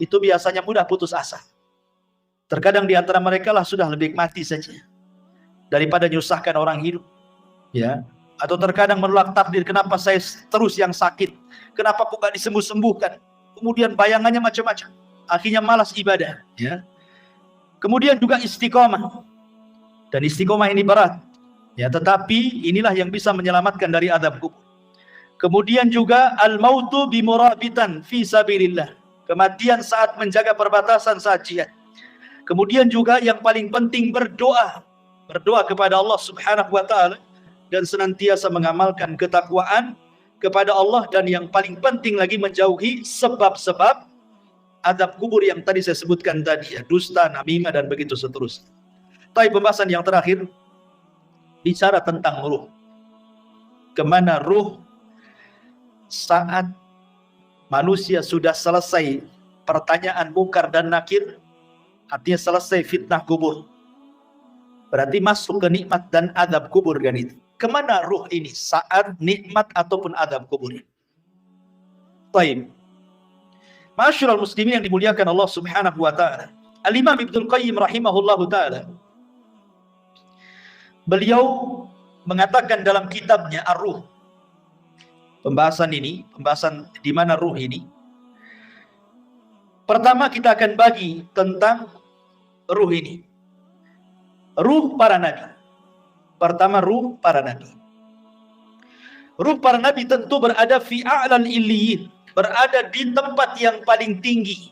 itu biasanya mudah putus asa. Terkadang di antara mereka lah sudah lebih mati saja daripada menyusahkan orang hidup. Ya. Atau terkadang menolak takdir, kenapa saya terus yang sakit? Kenapa kok gak disembuh-sembuhkan? Kemudian bayangannya macam-macam. Akhirnya malas ibadah. Ya. Kemudian juga istiqomah. Dan istiqomah ini berat. Ya, tetapi inilah yang bisa menyelamatkan dari azab kubur. Kemudian juga al-mautu bimurabitan fi sabilillah. Kematian saat menjaga perbatasan saat jihad. Kemudian juga yang paling penting berdoa. Berdoa kepada Allah Subhanahu wa taala dan senantiasa mengamalkan ketakwaan kepada Allah, dan yang paling penting lagi menjauhi sebab-sebab azab kubur yang tadi saya sebutkan tadi, ya, dusta, namimah dan begitu seterusnya. Tapi pembahasan yang terakhir bicara tentang ruh. Kemana ruh saat manusia sudah selesai pertanyaan mungkar dan nakir, artinya selesai fitnah kubur. Berarti masuk ke nikmat dan azab kubur kan itu. kemana ruh ini saat nikmat ataupun azab kubur. Baik. Ma'asyiral muslimin yang dimuliakan Allah Subhanahu wa taala. Al-Imam Ibnu Qayyim rahimahullahu taala, beliau mengatakan dalam kitabnya Ar-Ruh, pembahasan di mana ruh ini. Pertama kita akan bagi tentang ruh ini. Ruh para nabi. Pertama ruh para nabi. Ruh para nabi tentu berada fi a'lal illiyin, berada di tempat yang paling tinggi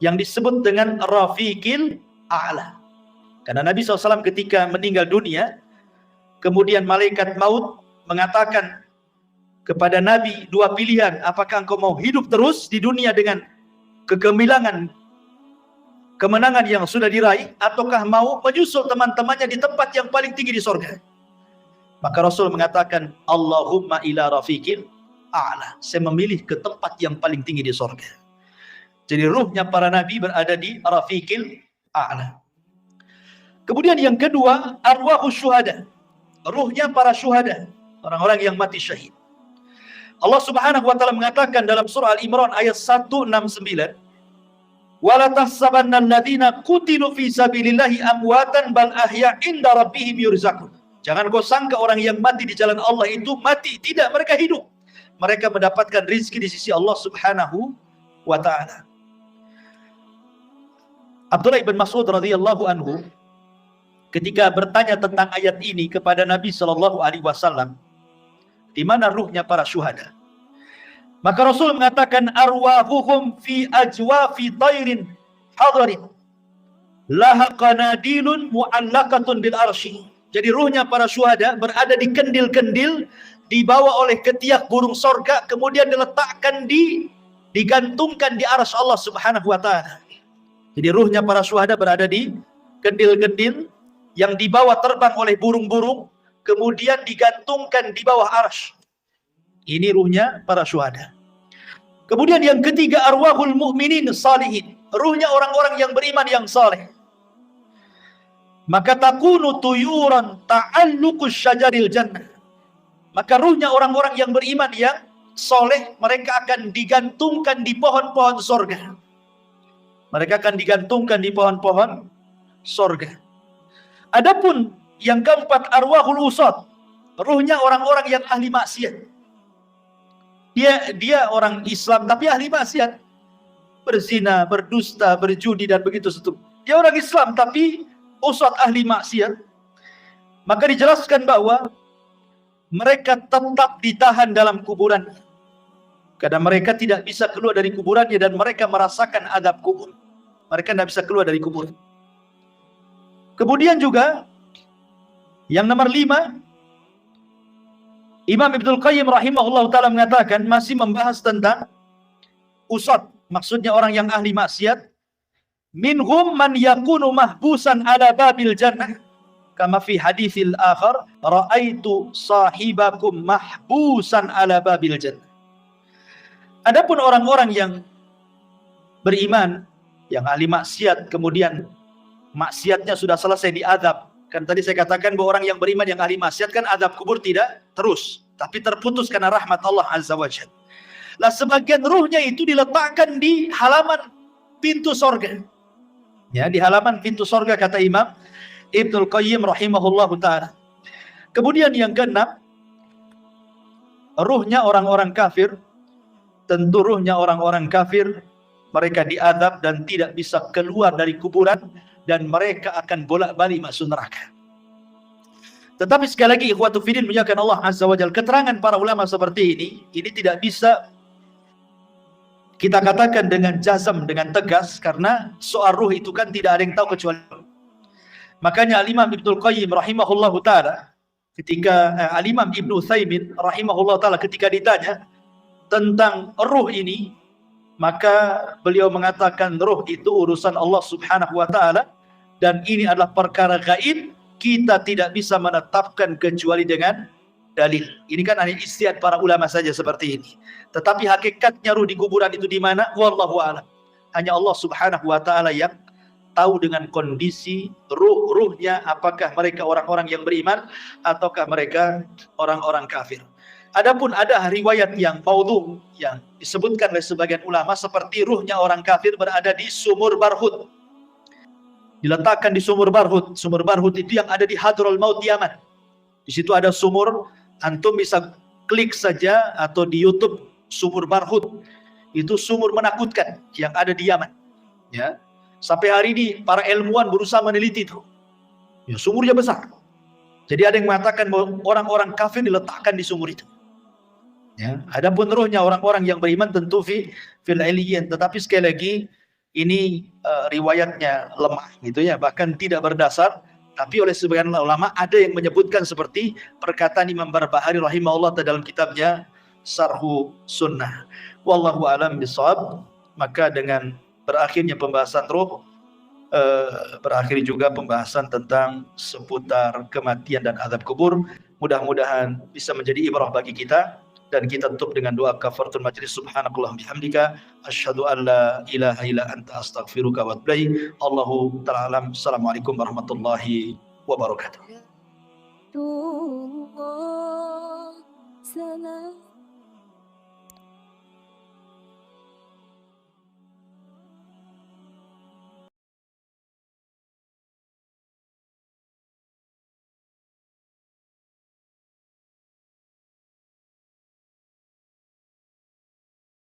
yang disebut dengan rafiqil a'la. Karena Nabi SAW ketika meninggal dunia, kemudian malaikat maut mengatakan kepada Nabi dua pilihan, apakah engkau mau hidup terus di dunia dengan kegemilangan kemenangan yang sudah diraih, ataukah mau menyusul teman-temannya di tempat yang paling tinggi di surga. Maka Rasul mengatakan, Allahumma ila rafiqil a'la, saya memilih ke tempat yang paling tinggi di surga. Jadi ruhnya para nabi berada di rafiqil a'la. Kemudian yang kedua, arwahus syuhada, ruhnya para syuhada, orang-orang yang mati syahid. Allah Subhanahu wa taala mengatakan dalam surah Al-Imran ayat 169, "Wala tahsabanna alladziina qutilu fi sabilillahi amwatan bal ahya' inda rabbihim yurzaqun." Jangan kau sangka orang yang mati di jalan Allah itu mati, tidak, mereka hidup. Mereka mendapatkan rizki di sisi Allah Subhanahu wa taala. Abdullah bin Mas'ud radhiyallahu anhu ketika bertanya tentang ayat ini kepada Nabi sallallahu alaihi wasallam, di mana ruhnya para syuhada? Maka Rasul mengatakan, arwahuhum fi ajwafi tairin hadarin laha qanadilun mu'allaqatun bil arsy. Jadi ruhnya para syuhada berada di kendil-kendil, dibawa oleh ketiak burung sorga, kemudian diletakkan digantungkan di arsy Allah Subhanahu wa taala. Jadi ruhnya para syuhada berada di kendil-kendil yang dibawa terbang oleh burung-burung, kemudian digantungkan di bawah arsy. Ini ruhnya para syuhada. Kemudian yang ketiga, arwahul mu'minin salihin, ruhnya orang-orang yang beriman yang saleh. Maka takunu tuyuran ta'alluqus syajaril jannah. Maka ruhnya orang-orang yang beriman yang soleh, mereka akan digantungkan di pohon-pohon sorga. Mereka akan digantungkan di pohon-pohon sorga. Adapun yang keempat, arwahul usad, ruhnya orang-orang yang ahli maksiat. Dia orang Islam tapi ahli maksiat, berzina, berdusta, berjudi dan begitu seterusnya. Dia orang Islam tapi usad ahli maksiat. Maka dijelaskan bahwa mereka tetap ditahan dalam kuburan, karena mereka tidak bisa keluar dari kuburannya dan mereka merasakan adab kubur. Mereka tidak bisa keluar dari kuburan. Kemudian juga yang nomor 5, Imam Ibnu Qayyim rahimahullah ta'ala mengatakan, masih membahas tentang usad, maksudnya orang yang ahli maksiat. Minhum man yakunu mahbusan ala babil jannah, kama fi haditsil akhar, ra'aitu sahibakum mahbusan ala babil jannah. Adapun orang-orang yang beriman, yang ahli maksiat, kemudian maksiatnya sudah selesai diazab. Kan tadi saya katakan bahwa orang yang beriman yang ahli maksiat kan azab kubur tidak terus, tapi terputus karena rahmat Allah Azza wa Jalla. Lah sebagian ruhnya itu diletakkan di halaman pintu sorga. Ya, di halaman pintu sorga kata Imam Ibnu Qayyim rahimahullahu ta'ala. Kemudian yang keenam, ruhnya orang-orang kafir. Tentu ruhnya orang-orang kafir, mereka diazab dan tidak bisa keluar dari kuburan, dan mereka akan bolak-balik masuk neraka. Tetapi sekali lagi ikhwatu fiddin muliakan Allah Azza wa Jalla, keterangan para ulama seperti ini tidak bisa kita katakan dengan jazam, dengan tegas, karena soal ruh itu kan tidak ada yang tahu kecuali. Makanya Al-Imam Ibnu Qayyim rahimahullahu taala ketika Al-Imam Ibnu Utsaimin rahimahullahu taala ketika ditanya tentang ruh ini, maka beliau mengatakan ruh itu urusan Allah Subhanahu wa taala, dan ini adalah perkara gaib, kita tidak bisa menetapkan kecuali dengan dalil. Ini kan hanya ijtihad para ulama saja seperti ini. Tetapi hakikatnya ruh di kuburan itu di mana? Wallahu a'lam. Hanya Allah Subhanahu wa taala yang tahu dengan kondisi ruhnya, apakah mereka orang-orang yang beriman ataukah mereka orang-orang kafir. Adapun ada riwayat yang maudhu yang disebutkan oleh sebagian ulama seperti ruhnya orang kafir berada di sumur Barhut. Diletakkan di sumur Barhut. Sumur Barhut itu yang ada di Hadrul Maut Yaman. Di situ ada sumur, antum bisa klik saja atau di YouTube sumur Barhut. Itu sumur menakutkan yang ada di Yaman. Ya. Sampai hari ini para ilmuwan berusaha meneliti itu. Ya, sumurnya besar. Jadi ada yang mengatakan bahwa orang-orang kafir diletakkan di sumur itu. Ya, adapun ruhnya orang-orang yang beriman tentu fil iliyyin, tetapi sekali lagi ini riwayatnya lemah gitu ya, bahkan tidak berdasar. Tapi oleh sebagian ulama ada yang menyebutkan seperti perkataan Imam Barbahari rahimahullah dalam kitabnya Syarhu Sunnah. Wallahu a'lam bishawab. Maka dengan berakhirnya pembahasan ruh, berakhir juga pembahasan tentang seputar kematian dan azab kubur. Mudah-mudahan bisa menjadi ibrah bagi kita. Dan kita tutup dengan doa kafaratul majlis. Subhanakallahumma bihamdika asyhadu an la ilaha illa anta astaghfiruka wa atubu ilaik. Allahu ta'ala alam. Assalamualaikum warahmatullahi wabarakatuh.